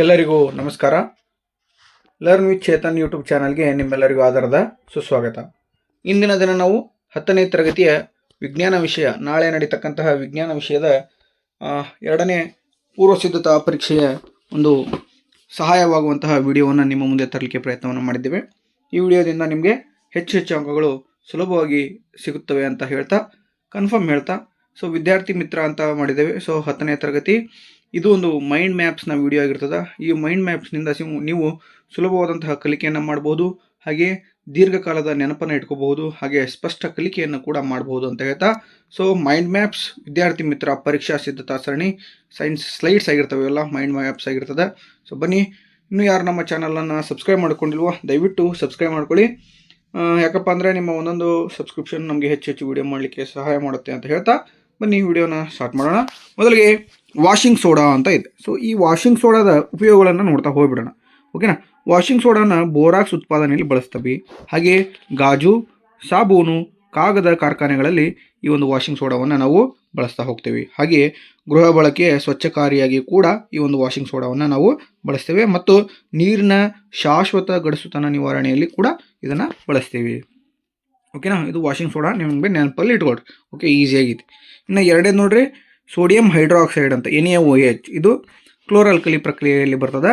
ಎಲ್ಲರಿಗೂ ನಮಸ್ಕಾರ. Learn with Chetan YouTube ಚಾನಲ್ಗೆ ನಿಮ್ಮೆಲ್ಲರಿಗೂ ಆಧಾರದ ಸುಸ್ವಾಗತ. ಇಂದಿನ ದಿನ ನಾವು 10ನೇ ತರಗತಿಯ ವಿಜ್ಞಾನ ವಿಷಯ, ನಾಳೆ ನಡೀತಕ್ಕಂತಹ ವಿಜ್ಞಾನ ವಿಷಯದ 2ನೇ ಪೂರ್ವ ಸಿದ್ಧತಾ ಪರೀಕ್ಷೆಯ ಒಂದು ಸಹಾಯವಾಗುವಂತಹ ವಿಡಿಯೋವನ್ನು ನಿಮ್ಮ ಮುಂದೆ ತರಲಿಕ್ಕೆ ಪ್ರಯತ್ನವನ್ನು ಮಾಡಿದ್ದೇವೆ. ಈ ವಿಡಿಯೋದಿಂದ ನಿಮಗೆ ಹೆಚ್ಚು ಅಂಕಗಳು ಸುಲಭವಾಗಿ ಸಿಗುತ್ತವೆ ಅಂತ ಹೇಳ್ತಾ ಕನ್ಫರ್ಮ್ ಹೇಳ್ತಾ ವಿದ್ಯಾರ್ಥಿ ಮಿತ್ರ ಅಂತ ಮಾಡಿದ್ದೇವೆ. 10ನೇ ತರಗತಿ ಇದು ಒಂದು ಮೈಂಡ್ ಮ್ಯಾಪ್ಸ್ನ ವಿಡಿಯೋ ಆಗಿರ್ತದೆ. ಈ ಮೈಂಡ್ ಮ್ಯಾಪ್ಸ್ನಿಂದ ನೀವು ಸುಲಭವಾದಂತಹ ಕಲಿಕೆಯನ್ನು ಮಾಡ್ಬೋದು, ಹಾಗೆ ದೀರ್ಘಕಾಲದ ನೆನಪನ್ನು ಇಟ್ಕೋಬಹುದು, ಹಾಗೆ ಸ್ಪಷ್ಟ ಕಲಿಕೆಯನ್ನು ಕೂಡ ಮಾಡಬಹುದು ಅಂತ ಹೇಳ್ತಾ ಮೈಂಡ್ ಮ್ಯಾಪ್ಸ್ ವಿದ್ಯಾರ್ಥಿ ಮಿತ್ರ ಪರೀಕ್ಷಾ ಸಿದ್ಧತಾ ಸರಣಿ ಸೈನ್ಸ್ ಸ್ಲೈಡ್ಸ್ ಆಗಿರ್ತವೆ, ಎಲ್ಲ ಮೈಂಡ್ ಮ್ಯಾಪ್ಸ್ ಆಗಿರ್ತದೆ. ಬನ್ನಿ, ಇನ್ನೂ ಯಾರು ನಮ್ಮ ಚಾನಲನ್ನು ಸಬ್ಸ್ಕ್ರೈಬ್ ಮಾಡ್ಕೊಂಡಿಲ್ವೋ ದಯವಿಟ್ಟು ಸಬ್ಸ್ಕ್ರೈಬ್ ಮಾಡ್ಕೊಳ್ಳಿ. ಯಾಕಪ್ಪ ಅಂದರೆ ನಿಮ್ಮ ಒಂದೊಂದು ಸಬ್ಸ್ಕ್ರಿಪ್ಷನ್ ನಮಗೆ ಹೆಚ್ಚು ವಿಡಿಯೋ ಮಾಡಲಿಕ್ಕೆ ಸಹಾಯ ಮಾಡುತ್ತೆ ಅಂತ ಹೇಳ್ತಾ ಬನ್ನಿ ವಿಡಿಯೋನ ಸ್ಟಾರ್ಟ್ ಮಾಡೋಣ. ಮೊದಲಿಗೆ ವಾಷಿಂಗ್ ಸೋಡಾ ಅಂತ ಇದೆ. ಈ ವಾಷಿಂಗ್ ಸೋಡಾದ ಉಪಯೋಗಗಳನ್ನು ನೋಡ್ತಾ ಹೋಗ್ಬಿಡೋಣ. ಓಕೆನಾ. ವಾಷಿಂಗ್ ಸೋಡಾನ ಬೋರಾಕ್ಸ್ ಉತ್ಪಾದನೆಯಲ್ಲಿ ಬಳಸ್ತೀವಿ. ಹಾಗೆ ಗಾಜು, ಸಾಬೂನು, ಕಾಗದ ಕಾರ್ಖಾನೆಗಳಲ್ಲಿ ಈ ಒಂದು ವಾಷಿಂಗ್ ಸೋಡಾವನ್ನು ನಾವು ಬಳಸ್ತಾ ಹೋಗ್ತೇವೆ. ಹಾಗೆ ಗೃಹ ಬಳಕೆಯ ಸ್ವಚ್ಛಕಾರಿಯಾಗಿ ಕೂಡ ಈ ಒಂದು ವಾಷಿಂಗ್ ಸೋಡಾವನ್ನು ನಾವು ಬಳಸ್ತೇವೆ. ಮತ್ತು ನೀರಿನ ಶಾಶ್ವತ ಗಡಸುತನ ನಿವಾರಣೆಯಲ್ಲಿ ಕೂಡ ಇದನ್ನು ಬಳಸ್ತೀವಿ. ಓಕೆನಾ. ಇದು ವಾಷಿಂಗ್ ಸೋಡಾ, ನಿಮಗೆ ನೆನಪಲ್ಲಿ ಇಟ್ಕೊಳ್ರಿ. ಓಕೆ, ಈಸಿಯಾಗಿದೆ. ಇನ್ನು ಎರಡೇದು ನೋಡ್ರಿ, ಸೋಡಿಯಂ ಹೈಡ್ರಾಕ್ಸೈಡ್ ಅಂತ NaOH. ಇದು ಕ್ಲೋರಾಲ್ಕಲಿ ಪ್ರಕ್ರಿಯೆಯಲ್ಲಿ ಬರ್ತದೆ.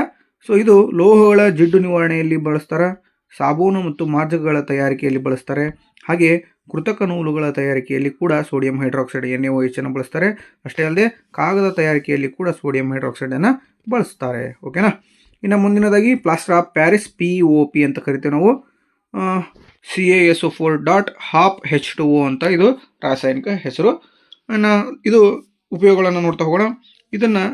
ಇದು ಲೋಹಗಳ ಜಿಡ್ಡು ನಿವಾರಣೆಯಲ್ಲಿ ಬಳಸ್ತಾರೆ, ಸಾಬೂನು ಮತ್ತು ಮಾರ್ಜಕಗಳ ತಯಾರಿಕೆಯಲ್ಲಿ ಬಳಸ್ತಾರೆ, ಹಾಗೆ ಕೃತಕ ನೂಲುಗಳ ತಯಾರಿಕೆಯಲ್ಲಿ ಕೂಡ ಸೋಡಿಯಂ ಹೈಡ್ರಾಕ್ಸೈಡ್ NaOH ಅನ್ನು ಬಳಸ್ತಾರೆ. ಅಷ್ಟೇ ಅಲ್ಲದೆ ಕಾಗದ ತಯಾರಿಕೆಯಲ್ಲಿ ಕೂಡ ಸೋಡಿಯಂ ಹೈಡ್ರಾಕ್ಸೈಡನ್ನು ಬಳಸ್ತಾರೆ. ಓಕೆನಾ. ಇನ್ನು ಮುಂದಿನದಾಗಿ ಪ್ಲಾಸ್ಟರ್ ಆಫ್ ಪ್ಯಾರಿಸ್ POP ಅಂತ ಕರಿತೇವೆ ನಾವು. CaSO4.12H2O ಅಂತ ಇದು ರಾಸಾಯನಿಕ ಹೆಸರು. ಇದು ಉಪಯೋಗಗಳನ್ನು ನೋಡ್ತಾ ಹೋಗೋಣ. ಇದನ್ನು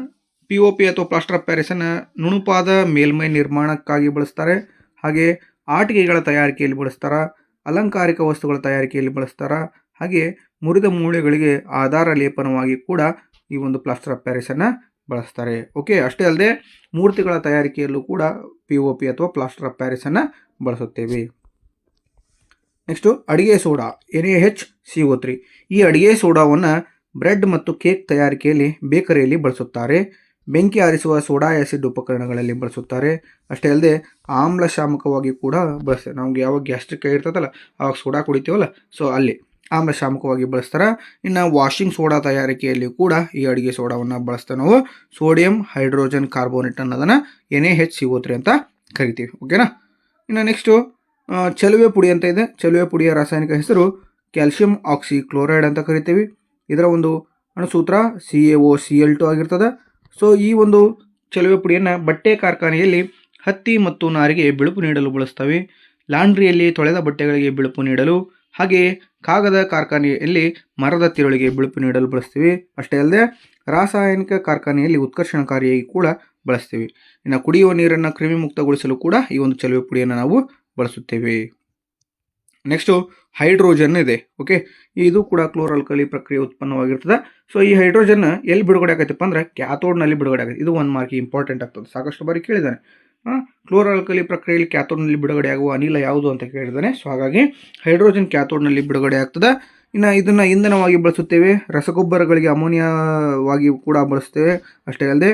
POP ಅಥವಾ ಪ್ಲಾಸ್ಟರ್ ಆಫ್ ಪ್ಯಾರಿಸನ್ನು ನುಣುಪಾದ ಮೇಲ್ಮೈ ನಿರ್ಮಾಣಕ್ಕಾಗಿ ಬಳಸ್ತಾರೆ, ಹಾಗೆ ಆಟಿಕೆಗಳ ತಯಾರಿಕೆಯಲ್ಲಿ ಬಳಸ್ತಾರೆ, ಅಲಂಕಾರಿಕ ವಸ್ತುಗಳ ತಯಾರಿಕೆಯಲ್ಲಿ ಬಳಸ್ತಾರೆ, ಹಾಗೆ ಮುರಿದ ಮೂಳೆಗಳಿಗೆ ಆಧಾರ ಲೇಪನವಾಗಿ ಕೂಡ ಈ ಒಂದು ಪ್ಲಾಸ್ಟರ್ ಆಫ್ ಪ್ಯಾರಿಸನ್ನು ಬಳಸ್ತಾರೆ. ಓಕೆ, ಅಷ್ಟೇ ಅಲ್ಲದೆ ಮೂರ್ತಿಗಳ ತಯಾರಿಕೆಯಲ್ಲೂ ಕೂಡ POP ಅಥವಾ ಪ್ಲಾಸ್ಟರ್ ಆಫ್ ಪ್ಯಾರಿಸನ್ನು ಬಳಸುತ್ತೇವೆ. ನೆಕ್ಸ್ಟು ಅಡಿಗೆ ಸೋಡಾ NaHCO3. ಈ ಅಡಿಗೆ ಸೋಡಾವನ್ನು ಬ್ರೆಡ್ ಮತ್ತು ಕೇಕ್ ತಯಾರಿಕೆಯಲ್ಲಿ ಬೇಕರಿಯಲ್ಲಿ ಬಳಸುತ್ತಾರೆ. ಬೆಂಕಿ ಆರಿಸುವ ಸೋಡಾ ಆ್ಯಸಿಡ್ ಉಪಕರಣಗಳಲ್ಲಿ ಬಳಸುತ್ತಾರೆ. ಅಷ್ಟೇ ಅಲ್ಲದೆ ಆಮ್ಲಶಾಮಕವಾಗಿ ಕೂಡ ಬಳಸ್ತಾರೆ. ನಮ್ಗೆ ಯಾವಾಗ ಗ್ಯಾಸ್ಟ್ರಿಕ್ ಆಗಿರ್ತದಲ್ಲ ಆವಾಗ ಸೋಡಾ ಕುಡಿತೀವಲ್ಲ, ಅಲ್ಲಿ ಆಮ್ಲಶಾಮಕವಾಗಿ ಬಳಸ್ತಾರೆ. ಇನ್ನು ವಾಷಿಂಗ್ ಸೋಡಾ ತಯಾರಿಕೆಯಲ್ಲಿ ಕೂಡ ಈ ಅಡಿಗೆ ಸೋಡಾವನ್ನು ಬಳಸ್ತಾ ನಾವು ಸೋಡಿಯಂ ಹೈಡ್ರೋಜನ್ ಕಾರ್ಬೋನೇಟ್ ಅನ್ನೋದನ್ನು NaHCO3 ಅಂತ ಕರಿತೀವಿ. ಓಕೆನಾ. ಇನ್ನು ನೆಕ್ಸ್ಟು ಚಲುವೆ ಪುಡಿ ಅಂತ ಇದೆ. ಚಲುವೆ ಪುಡಿಯ ರಾಸಾಯನಿಕ ಹೆಸರು ಕ್ಯಾಲ್ಸಿಯಂ ಆಕ್ಸಿಕ್ಲೋರೈಡ್ ಅಂತ ಕರಿತೀವಿ. ಇದರ ಒಂದು ಅಣುಸೂತ್ರ CaOCl2 ಆಗಿರ್ತದೆ. ಈ ಒಂದು ಚಲುವೆ ಪುಡಿಯನ್ನು ಬಟ್ಟೆ ಕಾರ್ಖಾನೆಯಲ್ಲಿ ಹತ್ತಿ ಮತ್ತು ನಾರಿಗೆ ಬಿಳುಪು ನೀಡಲು ಬಳಸ್ತವೆ, ಲಾಂಡ್ರಿಯಲ್ಲಿ ತೊಳೆದ ಬಟ್ಟೆಗಳಿಗೆ ಬಿಳುಪು ನೀಡಲು, ಹಾಗೆ ಕಾಗದ ಕಾರ್ಖಾನೆಯಲ್ಲಿ ಮರದ ತಿರುಳಿಗೆ ಬಿಳುಪು ನೀಡಲು ಬಳಸ್ತೀವಿ. ಅಷ್ಟೇ ಅಲ್ಲದೆ ರಾಸಾಯನಿಕ ಕಾರ್ಖಾನೆಯಲ್ಲಿ ಉತ್ಕರ್ಷಣಕಾರಿಯಾಗಿ ಕೂಡ ಬಳಸ್ತೀವಿ. ಇನ್ನು ಕುಡಿಯುವ ನೀರನ್ನು ಕ್ರಿಮಿಮುಕ್ತಗೊಳಿಸಲು ಕೂಡ ಈ ಒಂದು ಚಲುವೆ ಪುಡಿಯನ್ನು ನಾವು ಬಳಸುತ್ತೇವೆ. ನೆಕ್ಸ್ಟು ಹೈಡ್ರೋಜನ್ ಇದೆ. ಓಕೆ, ಇದು ಕೂಡ ಕ್ಲೋರಾಲ್ಕಲಿ ಪ್ರಕ್ರಿಯೆ ಉತ್ಪನ್ನವಾಗಿರ್ತದೆ. ಈ ಹೈಡ್ರೋಜನ್ ಎಲ್ಲಿ ಬಿಡುಗಡೆ ಆಗತ್ತಪ್ಪ ಅಂದ್ರೆ ಕ್ಯಾಥೋಡ್ನಲ್ಲಿ ಬಿಡುಗಡೆ ಆಗುತ್ತೆ. ಇದು 1 ಮಾರ್ಕ್ ಇಂಪಾರ್ಟೆಂಟ್ ಆಗ್ತದೆ, ಸಾಕಷ್ಟು ಬಾರಿ ಕೇಳಿದ್ದಾನೆ. ಕ್ಲೋರಾಲ್ಕಲಿ ಪ್ರಕ್ರಿಯೆಯಲ್ಲಿ ಕ್ಯಾಥೋಡ್ನಲ್ಲಿ ಬಿಡುಗಡೆ ಆಗುವ ಅನಿಲ ಯಾವುದು ಅಂತ ಕೇಳಿದ್ದಾನೆ. ಹಾಗಾಗಿ ಹೈಡ್ರೋಜನ್ ಕ್ಯಾಥೋಡ್ನಲ್ಲಿ ಬಿಡುಗಡೆ ಆಗ್ತದೆ. ಇನ್ನು ಇದನ್ನು ಇಂಧನವಾಗಿ ಬಳಸುತ್ತೇವೆ, ರಸಗೊಬ್ಬರಗಳಿಗೆ ಅಮೋನಿಯಾವಾಗಿ ಕೂಡ ಬಳಸ್ತೇವೆ. ಅಷ್ಟೇ ಅಲ್ಲದೆ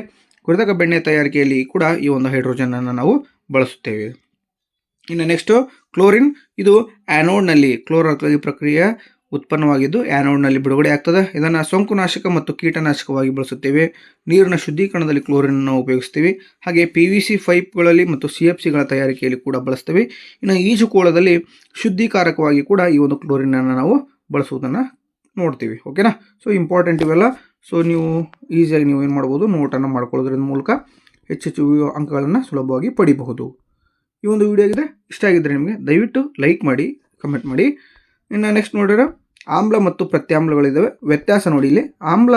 ಕೃತಕ ಬೆಣ್ಣೆ ತಯಾರಿಕೆಯಲ್ಲಿ ಕೂಡ ಈ ಒಂದು ಹೈಡ್ರೋಜನನ್ನು ನಾವು ಬಳಸುತ್ತೇವೆ. ಇನ್ನು ನೆಕ್ಸ್ಟು ಕ್ಲೋರಿನ್. ಇದು ಆ್ಯನೋಡ್ನಲ್ಲಿ ಕ್ಲೋರಾಲ್ಕಲಿ ಪ್ರಕ್ರಿಯೆಯ ಉತ್ಪನ್ನವಾಗಿದ್ದು ಆ್ಯನೋಡ್ನಲ್ಲಿ ಬಿಡುಗಡೆ ಆಗ್ತದೆ. ಇದನ್ನು ಸೋಂಕುನಾಶಕ ಮತ್ತು ಕೀಟನಾಶಕವಾಗಿ ಬಳಸುತ್ತೇವೆ. ನೀರಿನ ಶುದ್ಧೀಕರಣದಲ್ಲಿ ಕ್ಲೋರಿನನ್ನು ಉಪಯೋಗಿಸ್ತೀವಿ. ಹಾಗೆ PVC ಪೈಪ್ಗಳಲ್ಲಿ ಮತ್ತು CFCಗಳ ತಯಾರಿಕೆಯಲ್ಲಿ ಕೂಡ ಬಳಸ್ತೇವೆ. ಇನ್ನು ಈಜುಕೋಳದಲ್ಲಿ ಶುದ್ಧೀಕಾರಕವಾಗಿ ಕೂಡ ಈ ಒಂದು ಕ್ಲೋರಿನನ್ನು ನಾವು ಬಳಸುವುದನ್ನು ನೋಡ್ತೀವಿ. ಓಕೆನಾ. ಇಂಪಾರ್ಟೆಂಟ್ ಇವೆಲ್ಲ. ನೀವು ಈಸಿಯಾಗಿ ನೀವು ಏನು ಮಾಡ್ಬೋದು, ನೋಟನ್ನು ಮಾಡ್ಕೊಳ್ಳೋದ್ರಿಂದ ಮೂಲಕ ಹೆಚ್ಚು ಅಂಕಗಳನ್ನು ಸುಲಭವಾಗಿ ಪಡಿಬಹುದು. ಈ ಒಂದು ವಿಡಿಯೋ ಆಗಿದೆ, ಇಷ್ಟ ಆಗಿದ್ದರೆ ನಿಮಗೆ ದಯವಿಟ್ಟು ಲೈಕ್ ಮಾಡಿ, ಕಮೆಂಟ್ ಮಾಡಿ. ಇನ್ನು ನೆಕ್ಸ್ಟ್ ನೋಡಿದ್ರೆ ಆಮ್ಲ ಮತ್ತು ಪ್ರತ್ಯಾಮ್ಲಗಳಿದ್ದಾವೆ. ವ್ಯತ್ಯಾಸ ನೋಡಿ, ಇಲ್ಲಿ ಆಮ್ಲ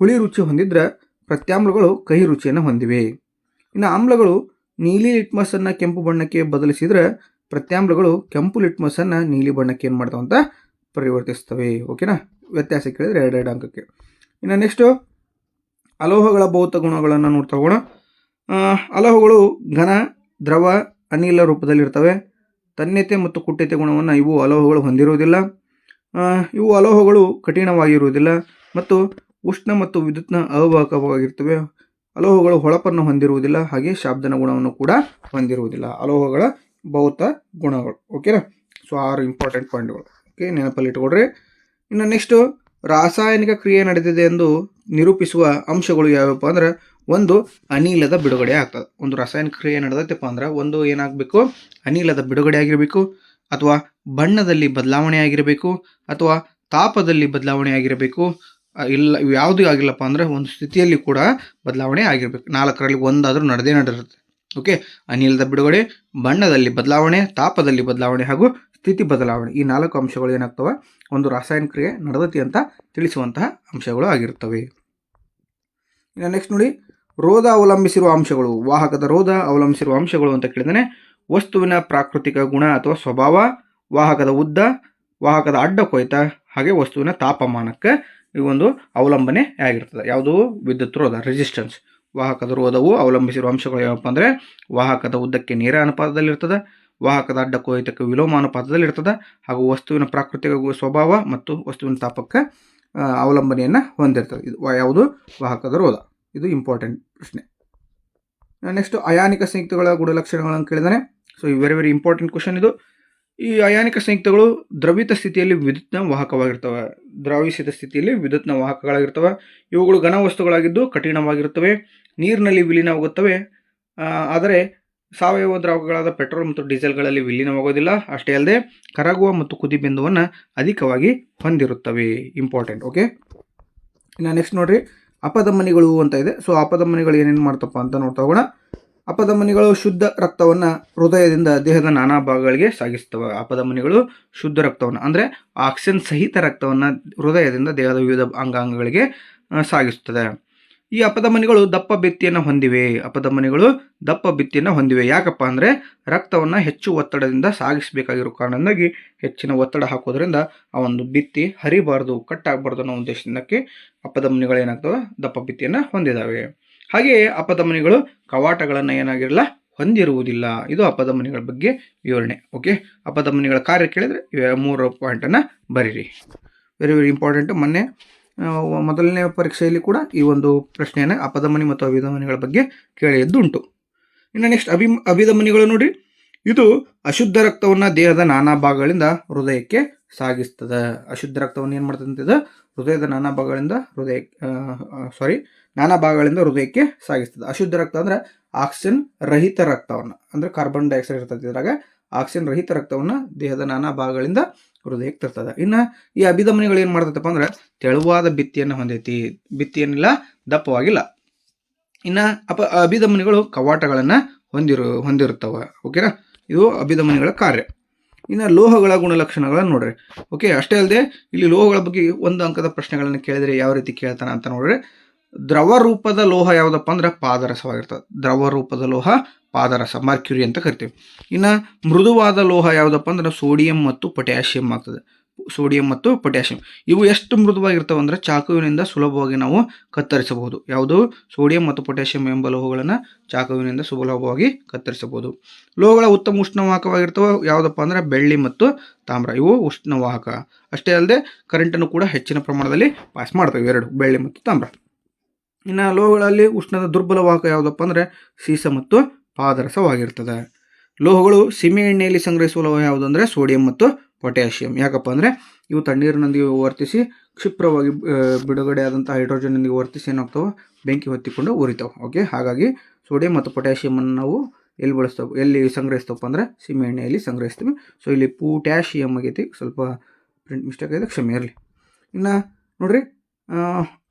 ಹುಳಿ ರುಚಿ ಹೊಂದಿದ್ರೆ ಪ್ರತ್ಯಾಮ್ಲಗಳು ಕಹಿ ರುಚಿಯನ್ನು ಹೊಂದಿವೆ. ಇನ್ನು ಆಮ್ಲಗಳು ನೀಲಿ ಲಿಟ್ಮಸನ್ನು ಕೆಂಪು ಬಣ್ಣಕ್ಕೆ ಬದಲಿಸಿದರೆ ಪ್ರತ್ಯಾಮ್ಲಗಳು ಕೆಂಪು ಲಿಟ್ಮಸನ್ನು ನೀಲಿ ಬಣ್ಣಕ್ಕೆ ಏನು ಮಾಡ್ತಾವೆ ಅಂತ ಪರಿವರ್ತಿಸ್ತವೆ. ಓಕೆನಾ. ವ್ಯತ್ಯಾಸ ಕೇಳಿದರೆ 2 ಅಂಕಕ್ಕೆ. ಇನ್ನು ನೆಕ್ಸ್ಟು ಅಲೋಹಗಳ ಭೌತ ಗುಣಗಳನ್ನು ನೋಡ್ತಾ ಹೋಗೋಣ. ಅಲೋಹಗಳು ಘನ, ದ್ರವ, ಅನಿಲ ರೂಪದಲ್ಲಿರ್ತವೆ. ತನ್ಯತೆ ಮತ್ತು ಕುಟ್ಯತೆ ಗುಣವನ್ನು ಇವು ಅಲೋಹಗಳು ಹೊಂದಿರುವುದಿಲ್ಲ. ಇವು ಅಲೋಹಗಳು ಕಠಿಣವಾಗಿರುವುದಿಲ್ಲ ಮತ್ತು ಉಷ್ಣ ಮತ್ತು ವಿದ್ಯುತ್ನ ಅವಾಹಕವಾಗಿರ್ತವೆ. ಅಲೋಹಗಳು ಹೊಳಪನ್ನು ಹೊಂದಿರುವುದಿಲ್ಲ, ಹಾಗೆ ಶಾಬ್ದನ ಗುಣವನ್ನು ಕೂಡ ಹೊಂದಿರುವುದಿಲ್ಲ. ಅಲೋಹಗಳ ಭೌತ ಗುಣಗಳು. ಓಕೆನಾ. ಸೊ 6 ಇಂಪಾರ್ಟೆಂಟ್ ಪಾಯಿಂಟ್ಗಳು. ಓಕೆ, ನೆನಪಲ್ಲಿ ಇಟ್ಕೊಡ್ರಿ. ಇನ್ನು ನೆಕ್ಸ್ಟು ರಾಸಾಯನಿಕ ಕ್ರಿಯೆ ನಡೆದಿದೆ ಎಂದು ನಿರೂಪಿಸುವ ಅಂಶಗಳು ಯಾವ್ಯಾವಪ್ಪ ಅಂದ್ರೆ, ಒಂದು ಅನಿಲದ ಬಿಡುಗಡೆ ಆಗ್ತದೆ. ಒಂದು ರಾಸಾಯನಿಕ ಕ್ರಿಯೆ ನಡೆದೈತಪ್ಪ ಅಂದ್ರೆ ಒಂದು ಏನಾಗಬೇಕು, ಅನಿಲದ ಬಿಡುಗಡೆ ಆಗಿರಬೇಕು, ಅಥವಾ ಬಣ್ಣದಲ್ಲಿ ಬದಲಾವಣೆ ಆಗಿರಬೇಕು, ಅಥವಾ ತಾಪದಲ್ಲಿ ಬದಲಾವಣೆ ಆಗಿರಬೇಕು. ಇಲ್ಲ, ಇವು ಯಾವುದೂ ಆಗಿಲ್ಲಪ್ಪ ಅಂದ್ರೆ ಒಂದು ಸ್ಥಿತಿಯಲ್ಲಿ ಕೂಡ ಬದಲಾವಣೆ ಆಗಿರಬೇಕು. 4ರಲ್ಲಿ ಒಂದಾದರೂ ನಡೆದಿರುತ್ತೆ. ಓಕೆ, ಅನಿಲದ ಬಿಡುಗಡೆ, ಬಣ್ಣದಲ್ಲಿ ಬದಲಾವಣೆ, ತಾಪದಲ್ಲಿ ಬದಲಾವಣೆ ಹಾಗೂ ಸ್ಥಿತಿ ಬದಲಾವಣೆ. ಈ 4 ಅಂಶಗಳು ಏನಾಗ್ತವೆ, ಒಂದು ರಾಸಾಯನಿಕ ಕ್ರಿಯೆ ನಡೆದತಿ ಅಂತ ತಿಳಿಸುವಂತಹ ಅಂಶಗಳು ಆಗಿರುತ್ತವೆ. ಇನ್ನು ನೆಕ್ಸ್ಟ್ ನೋಡಿ, ರೋಧ ಅವಲಂಬಿಸಿರುವ ಅಂಶಗಳು. ವಾಹಕದ ರೋಧ ಅವಲಂಬಿಸಿರುವ ಅಂಶಗಳು ಅಂತ ಕೇಳಿದರೆ, ವಸ್ತುವಿನ ಪ್ರಾಕೃತಿಕ ಗುಣ ಅಥವಾ ಸ್ವಭಾವ, ವಾಹಕದ ಉದ್ದ, ವಾಹಕದ ಅಡ್ಡ ಕೊಯ್ತ, ಹಾಗೆ ವಸ್ತುವಿನ ತಾಪಮಾನಕ್ಕೆ ಈ ಒಂದು ಅವಲಂಬನೆ ಆಗಿರ್ತದೆ. ಯಾವುದು? ವಿದ್ಯುತ್ ರೋಧ, ರೆಸಿಸ್ಟೆನ್ಸ್. ವಾಹಕದ ರೋಧವು ಅವಲಂಬಿಸಿರುವ ಅಂಶಗಳು ಯಾವಪ್ಪ ಅಂದರೆ, ವಾಹಕದ ಉದ್ದಕ್ಕೆ ನೇರ ಅನುಪಾತದಲ್ಲಿರ್ತದೆ, ವಾಹಕದ ಅಡ್ಡ ಕೊಯ್ತಕ್ಕೆ ವಿಲೋಮ ಅನುಪಾತದಲ್ಲಿರ್ತದೆ, ಹಾಗೂ ವಸ್ತುವಿನ ಪ್ರಾಕೃತಿಕ ಸ್ವಭಾವ ಮತ್ತು ವಸ್ತುವಿನ ತಾಪಕ್ಕೆ ಅವಲಂಬನೆಯನ್ನು ಹೊಂದಿರ್ತದೆ. ಇದು ಯಾವುದು? ವಾಹಕದ ರೋಧ. ಇದು ಇಂಪಾರ್ಟೆಂಟ್ ಪ್ರಶ್ನೆ. ನೆಕ್ಸ್ಟ್ ಅಯಾನಿಕ ಸಂಯುಕ್ತಗಳ ಗುಣಲಕ್ಷಣಗಳನ್ನು ಕೇಳಿದಾನೆ. ಸೊ ಈ ವೆರಿ ಇಂಪಾರ್ಟೆಂಟ್ ಕ್ವಶನ್ ಇದು. ಈ ಅಯಾನಿಕ ಸಂಯುಕ್ತಗಳು ದ್ರವಿತ ಸ್ಥಿತಿಯಲ್ಲಿ ವಿದ್ಯುತ್ನ ವಾಹಕವಾಗಿರ್ತವೆ. ದ್ರವಿಸಿದ ಸ್ಥಿತಿಯಲ್ಲಿ ವಿದ್ಯುತ್ನ ವಾಹಕಗಳಾಗಿರ್ತವೆ. ಇವುಗಳು ಘನ ವಸ್ತುಗಳಾಗಿದ್ದು ಕಠಿಣವಾಗಿರುತ್ತವೆ, ನೀರಿನಲ್ಲಿ ವಿಲೀನವಾಗುತ್ತವೆ. ಆದರೆ ಸಾವಯವ ದ್ರಾವಕಗಳಾದ ಪೆಟ್ರೋಲ್ ಮತ್ತು ಡೀಸೆಲ್ಗಳಲ್ಲಿ ವಿಲೀನವಾಗೋದಿಲ್ಲ. ಅಷ್ಟೇ ಅಲ್ಲದೆ ಕರಗುವ ಮತ್ತು ಕುದಿ ಬಿಂದುವನ್ನು ಅಧಿಕವಾಗಿ ಹೊಂದಿರುತ್ತವೆ. ಇಂಪಾರ್ಟೆಂಟ್. ಓಕೆ, ಇನ್ನು ನೆಕ್ಸ್ಟ್ ನೋಡ್ರಿ, ಅಪಧಮನಿಗಳು ಅಂತ ಇದೆ. ಸೊ ಅಪಧಮನಿಗಳು ಏನೇನು ಮಾಡ್ತಪ್ಪ ಅಂತ ನೋಡ್ತಾ ಹೋಗೋಣ. ಅಪಧಮನಿಗಳು ಶುದ್ಧ ರಕ್ತವನ್ನು ಹೃದಯದಿಂದ ದೇಹದ ನಾನಾ ಭಾಗಗಳಿಗೆ ಸಾಗಿಸ್ತವೆ. ಅಪಧಮನಿಗಳು ಶುದ್ಧ ರಕ್ತವನ್ನು ಅಂದರೆ ಆಕ್ಸಿಜನ್ ಸಹಿತ ರಕ್ತವನ್ನು ಹೃದಯದಿಂದ ದೇಹದ ವಿವಿಧ ಅಂಗಾಂಗಗಳಿಗೆ ಸಾಗಿಸುತ್ತದೆ. ಈ ಅಪಧಮನಿಗಳು ದಪ್ಪ ಭಿತ್ತಿಯನ್ನು ಹೊಂದಿವೆ. ಅಪಧಮನಿಗಳು ದಪ್ಪ ಭಿತ್ತಿಯನ್ನು ಹೊಂದಿವೆ. ಯಾಕಪ್ಪ ಅಂದರೆ ರಕ್ತವನ್ನು ಹೆಚ್ಚು ಒತ್ತಡದಿಂದ ಸಾಗಿಸಬೇಕಾಗಿರೋ ಕಾರಣದಿಂದಾಗಿ ಹೆಚ್ಚಿನ ಒತ್ತಡ ಹಾಕೋದ್ರಿಂದ ಆ ಒಂದು ಭಿತ್ತಿ ಹರಿಬಾರ್ದು, ಕಟ್ ಆಗಬಾರ್ದು ಅನ್ನೋ ಉದ್ದೇಶದಿಂದಕ್ಕೆ ಅಪಧಮನಿಗಳು ಏನಾಗ್ತವೆ, ದಪ್ಪ ಭಿತ್ತಿಯನ್ನು ಹೊಂದಿದ್ದಾವೆ. ಹಾಗೆಯೇ ಅಪಧಮನಿಗಳು ಕವಾಟಗಳನ್ನು ಏನಾಗಿರಲ್ಲ, ಹೊಂದಿರುವುದಿಲ್ಲ. ಇದು ಅಪಧಮನಿಗಳ ಬಗ್ಗೆ ವಿವರಣೆ. ಓಕೆ, ಅಪಧಮನಿಗಳ ಕಾರ್ಯ ಕೇಳಿದರೆ 3 ಪಾಯಿಂಟನ್ನು ಬರೀರಿ. Very important. ಮೊನ್ನೆ ಮೊದಲನೇ ಪರೀಕ್ಷೆಯಲ್ಲಿ ಕೂಡ ಈ ಒಂದು ಪ್ರಶ್ನೆಯನ್ನು ಅಪಧಮನಿ ಮತ್ತು ಅಭಿಧಮನಿಗಳ ಬಗ್ಗೆ ಕೇಳಿದ್ದುಂಟು. ಇನ್ನು ನೆಕ್ಸ್ಟ್ ಅಭಿಧಮನಿಗಳು ನೋಡಿ, ಇದು ಅಶುದ್ಧ ರಕ್ತವನ್ನು ದೇಹದ ನಾನಾ ಭಾಗಗಳಿಂದ ಹೃದಯಕ್ಕೆ ಸಾಗಿಸ್ತದೆ. ಅಶುದ್ಧ ರಕ್ತವನ್ನು ಏನು ಮಾಡ್ತದೆ ಅಂತ, ಹೃದಯದ ನಾನಾ ಭಾಗಗಳಿಂದ ಹೃದಯಕ್ಕೆ ಸಾಗಿಸ್ತದೆ. ಅಶುದ್ಧ ರಕ್ತ ಅಂದರೆ ಆಕ್ಸಿಜನ್ ರಹಿತ ರಕ್ತವನ್ನು, ಅಂದರೆ ಕಾರ್ಬನ್ ಡೈಆಕ್ಸೈಡ್ ಇರ್ತದೆ ಇದ್ರಾಗ, ಆಕ್ಸಿಜನ್ ರಹಿತ ರಕ್ತವನ್ನು ದೇಹದ ನಾನಾ ಭಾಗಗಳಿಂದ ಹೃದಯಕ್ಕೆ ತರ್ತದೆ. ಇನ್ನು ಈ ಅಭಿಧಮನಿಗಳು ಏನು ಮಾಡ್ತೈತಪ್ಪ ಅಂದ್ರೆ ತೆಳುವಾದ ಭಿತ್ತಿಯನ್ನು ಹೊಂದೈತಿ, ಭಿತ್ತಿಯನ್ನೆಲ್ಲ ದಪ್ಪವಾಗಿಲ್ಲ. ಇನ್ನು ಅಭಿಧಮನಿಗಳು ಕವಾಟಗಳನ್ನು ಹೊಂದಿರುತ್ತವೆ. ಓಕೆನಾ, ಇದು ಅಭಿಧಮನಿಗಳ ಕಾರ್ಯ. ಇನ್ನು ಲೋಹಗಳ ಗುಣಲಕ್ಷಣಗಳನ್ನು ನೋಡ್ರಿ. ಓಕೆ, ಅಷ್ಟೇ ಅಲ್ಲದೆ ಇಲ್ಲಿ ಲೋಹಗಳ ಬಗ್ಗೆ 1 ಅಂಕದ ಪ್ರಶ್ನೆಗಳನ್ನು ಕೇಳಿದರೆ ಯಾವ ರೀತಿ ಕೇಳ್ತಾನೆ ಅಂತ ನೋಡ್ರಿ. ದ್ರವ ರೂಪದ ಲೋಹ ಯಾವುದಪ್ಪ ಅಂದ್ರೆ ಪಾದರಸವಾಗಿರ್ತದೆ. ದ್ರವ ರೂಪದ ಲೋಹ ಪಾದರಸ, ಮರ್ಕ್ಯುರಿ ಅಂತ ಕರಿತೀವಿ. ಇನ್ನು ಮೃದುವಾದ ಲೋಹ ಯಾವುದಪ್ಪ ಅಂದ್ರೆ ಸೋಡಿಯಂ ಮತ್ತು ಪೊಟ್ಯಾಷಿಯಂ ಆಗ್ತದೆ. ಸೋಡಿಯಂ ಮತ್ತು ಪೊಟ್ಯಾಷಿಯಂ ಇವು ಎಷ್ಟು ಮೃದುವಾಗಿರ್ತವೆ ಅಂದರೆ ಚಾಕುವಿನಿಂದ ಸುಲಭವಾಗಿ ನಾವು ಕತ್ತರಿಸಬಹುದು. ಯಾವುದು? ಸೋಡಿಯಂ ಮತ್ತು ಪೊಟ್ಯಾಷಿಯಂ ಎಂಬ ಲೋಹಗಳನ್ನು ಚಾಕುವಿನಿಂದ ಸುಲಭವಾಗಿ ಕತ್ತರಿಸಬಹುದು. ಲೋಹಗಳ ಉತ್ತಮ ಉಷ್ಣವಾಹಕವಾಗಿರ್ತವೆ. ಯಾವುದಪ್ಪ ಅಂದ್ರೆ ಬೆಳ್ಳಿ ಮತ್ತು ತಾಮ್ರ, ಇವು ಉಷ್ಣವಾಹಕ. ಅಷ್ಟೇ ಅಲ್ಲದೆ ಕರೆಂಟನ್ನು ಕೂಡ ಹೆಚ್ಚಿನ ಪ್ರಮಾಣದಲ್ಲಿ ಪಾಸ್ ಮಾಡ್ತವೆ, 2 ಬೆಳ್ಳಿ ಮತ್ತು ತಾಮ್ರ. ಇನ್ನು ಲೋಹಗಳಲ್ಲಿ ಉಷ್ಣದ ದುರ್ಬಲ ವಾಹಕ ಯಾವುದಪ್ಪ ಅಂದರೆ ಸೀಸ ಮತ್ತು ಪಾದರಸವಾಗಿರ್ತದೆ. ಲೋಹಗಳು ಸೀಮೆ ಎಣ್ಣೆಯಲ್ಲಿ ಸಂಗ್ರಹಿಸುವ ಲೋಹ ಯಾವುದು ಅಂದರೆ ಸೋಡಿಯಂ ಮತ್ತು ಪೊಟ್ಯಾಷಿಯಂ. ಯಾಕಪ್ಪ ಅಂದರೆ ಇವು ತಣ್ಣೀರಿನೊಂದಿಗೆ ವರ್ತಿಸಿ ಕ್ಷಿಪ್ರವಾಗಿ ಬಿಡುಗಡೆ ಆದಂಥ ಹೈಡ್ರೋಜನ್ನೊಂದಿಗೆ ವರ್ತಿಸಿ ಏನಾಗ್ತವೆ, ಬೆಂಕಿ ಹೊತ್ತಿಕೊಂಡು ಉರಿತಾವೆ. ಓಕೆ, ಹಾಗಾಗಿ ಸೋಡಿಯಂ ಮತ್ತು ಪೊಟ್ಯಾಷಿಯಮನ್ನು ನಾವು ಎಲ್ಲಿ ಸಂಗ್ರಹಿಸ್ತವಪ್ಪ ಅಂದರೆ ಸೀಮೆ ಎಣ್ಣೆಯಲ್ಲಿ ಸಂಗ್ರಹಿಸ್ತೀವಿ. ಸೊ ಇಲ್ಲಿ ಪೊಟ್ಯಾಷಿಯಮ್ ಆಗೈತಿ, ಸ್ವಲ್ಪ ಪ್ರಿಂಟ್ ಮಿಸ್ಟೇಕ್ ಆಗಿದೆ, ಕ್ಷಮೆ ಇರಲಿ. ಇನ್ನು ನೋಡ್ರಿ,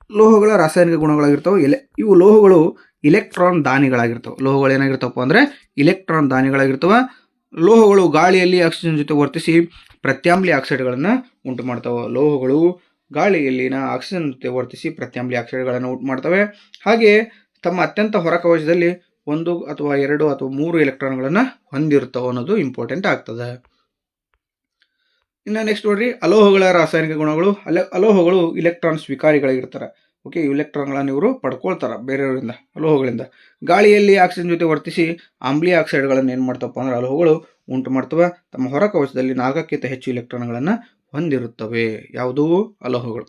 ಲೋಹಗಳ ರಾಸಾಯನಿಕ ಗುಣಗಳಾಗಿರ್ತವೆ. ಇವು ಲೋಹಗಳು ಇಲೆಕ್ಟ್ರಾನ್ ದಾನಿಗಳಾಗಿರ್ತವೆ. ಲೋಹಗಳು ಏನಾಗಿರ್ತವಪ್ಪ ಅಂದರೆ ಇಲೆಕ್ಟ್ರಾನ್ ದಾನಿಗಳಾಗಿರ್ತವೆ. ಲೋಹಗಳು ಗಾಳಿಯಲ್ಲಿ ಆಕ್ಸಿಜನ್ ಜೊತೆ ವರ್ತಿಸಿ ಪ್ರತ್ಯಾಮ್ಲೀಯ ಆಕ್ಸೈಡ್ಗಳನ್ನು ಉಂಟು ಮಾಡ್ತವೆ. ಲೋಹಗಳು ಗಾಳಿಯಲ್ಲಿನ ಆಕ್ಸಿಜನ್ ಜೊತೆ ವರ್ತಿಸಿ ಪ್ರತ್ಯಾಮ್ಲೀಯ ಆಕ್ಸೈಡ್ಗಳನ್ನು ಉಂಟು ಮಾಡ್ತವೆ. ಹಾಗೆಯೇ ತಮ್ಮ ಅತ್ಯಂತ ಹೊರಕವಚದಲ್ಲಿ 1 ಅಥವಾ 2 ಅಥವಾ 3 ಎಲೆಕ್ಟ್ರಾನ್ಗಳನ್ನು ಹೊಂದಿರ್ತವೆ ಅನ್ನೋದು ಇಂಪಾರ್ಟೆಂಟ್ ಆಗ್ತದೆ. ಇನ್ನು ನೆಕ್ಸ್ಟ್ ನೋಡ್ರಿ, ಅಲೋಹಗಳ ರಾಸಾಯನಿಕ ಗುಣಗಳು. ಅಲೋಹಗಳು ಇಲೆಕ್ಟ್ರಾನ್ ಸ್ವೀಕಾರಿಗಳಾಗಿರ್ತಾರೆ. ಓಕೆ, ಇಲೆಕ್ಟ್ರಾನ್ಗಳನ್ನು ಇವರು ಪಡ್ಕೊಳ್ತಾರೆ ಬೇರೆಯವರಿಂದ, ಅಲೋಹಗಳಿಂದ. ಗಾಳಿಯಲ್ಲಿ ಆಕ್ಸಿಜನ್ ಜೊತೆ ವರ್ತಿಸಿ ಆಮ್ಲೀಯ ಆಕ್ಸೈಡ್ಗಳನ್ನು ಏನು ಮಾಡ್ತವಪ್ಪ ಅಂದ್ರೆ ಅಲೋಹಗಳು ಉಂಟು ಮಾಡ್ತವೆ. ತಮ್ಮ ಹೊರಕವಚದಲ್ಲಿ 4ಕ್ಕಿಂತ ಹೆಚ್ಚು ಇಲೆಕ್ಟ್ರಾನ್ಗಳನ್ನು ಹೊಂದಿರುತ್ತವೆ. ಯಾವುದೂ ಅಲೋಹಗಳು.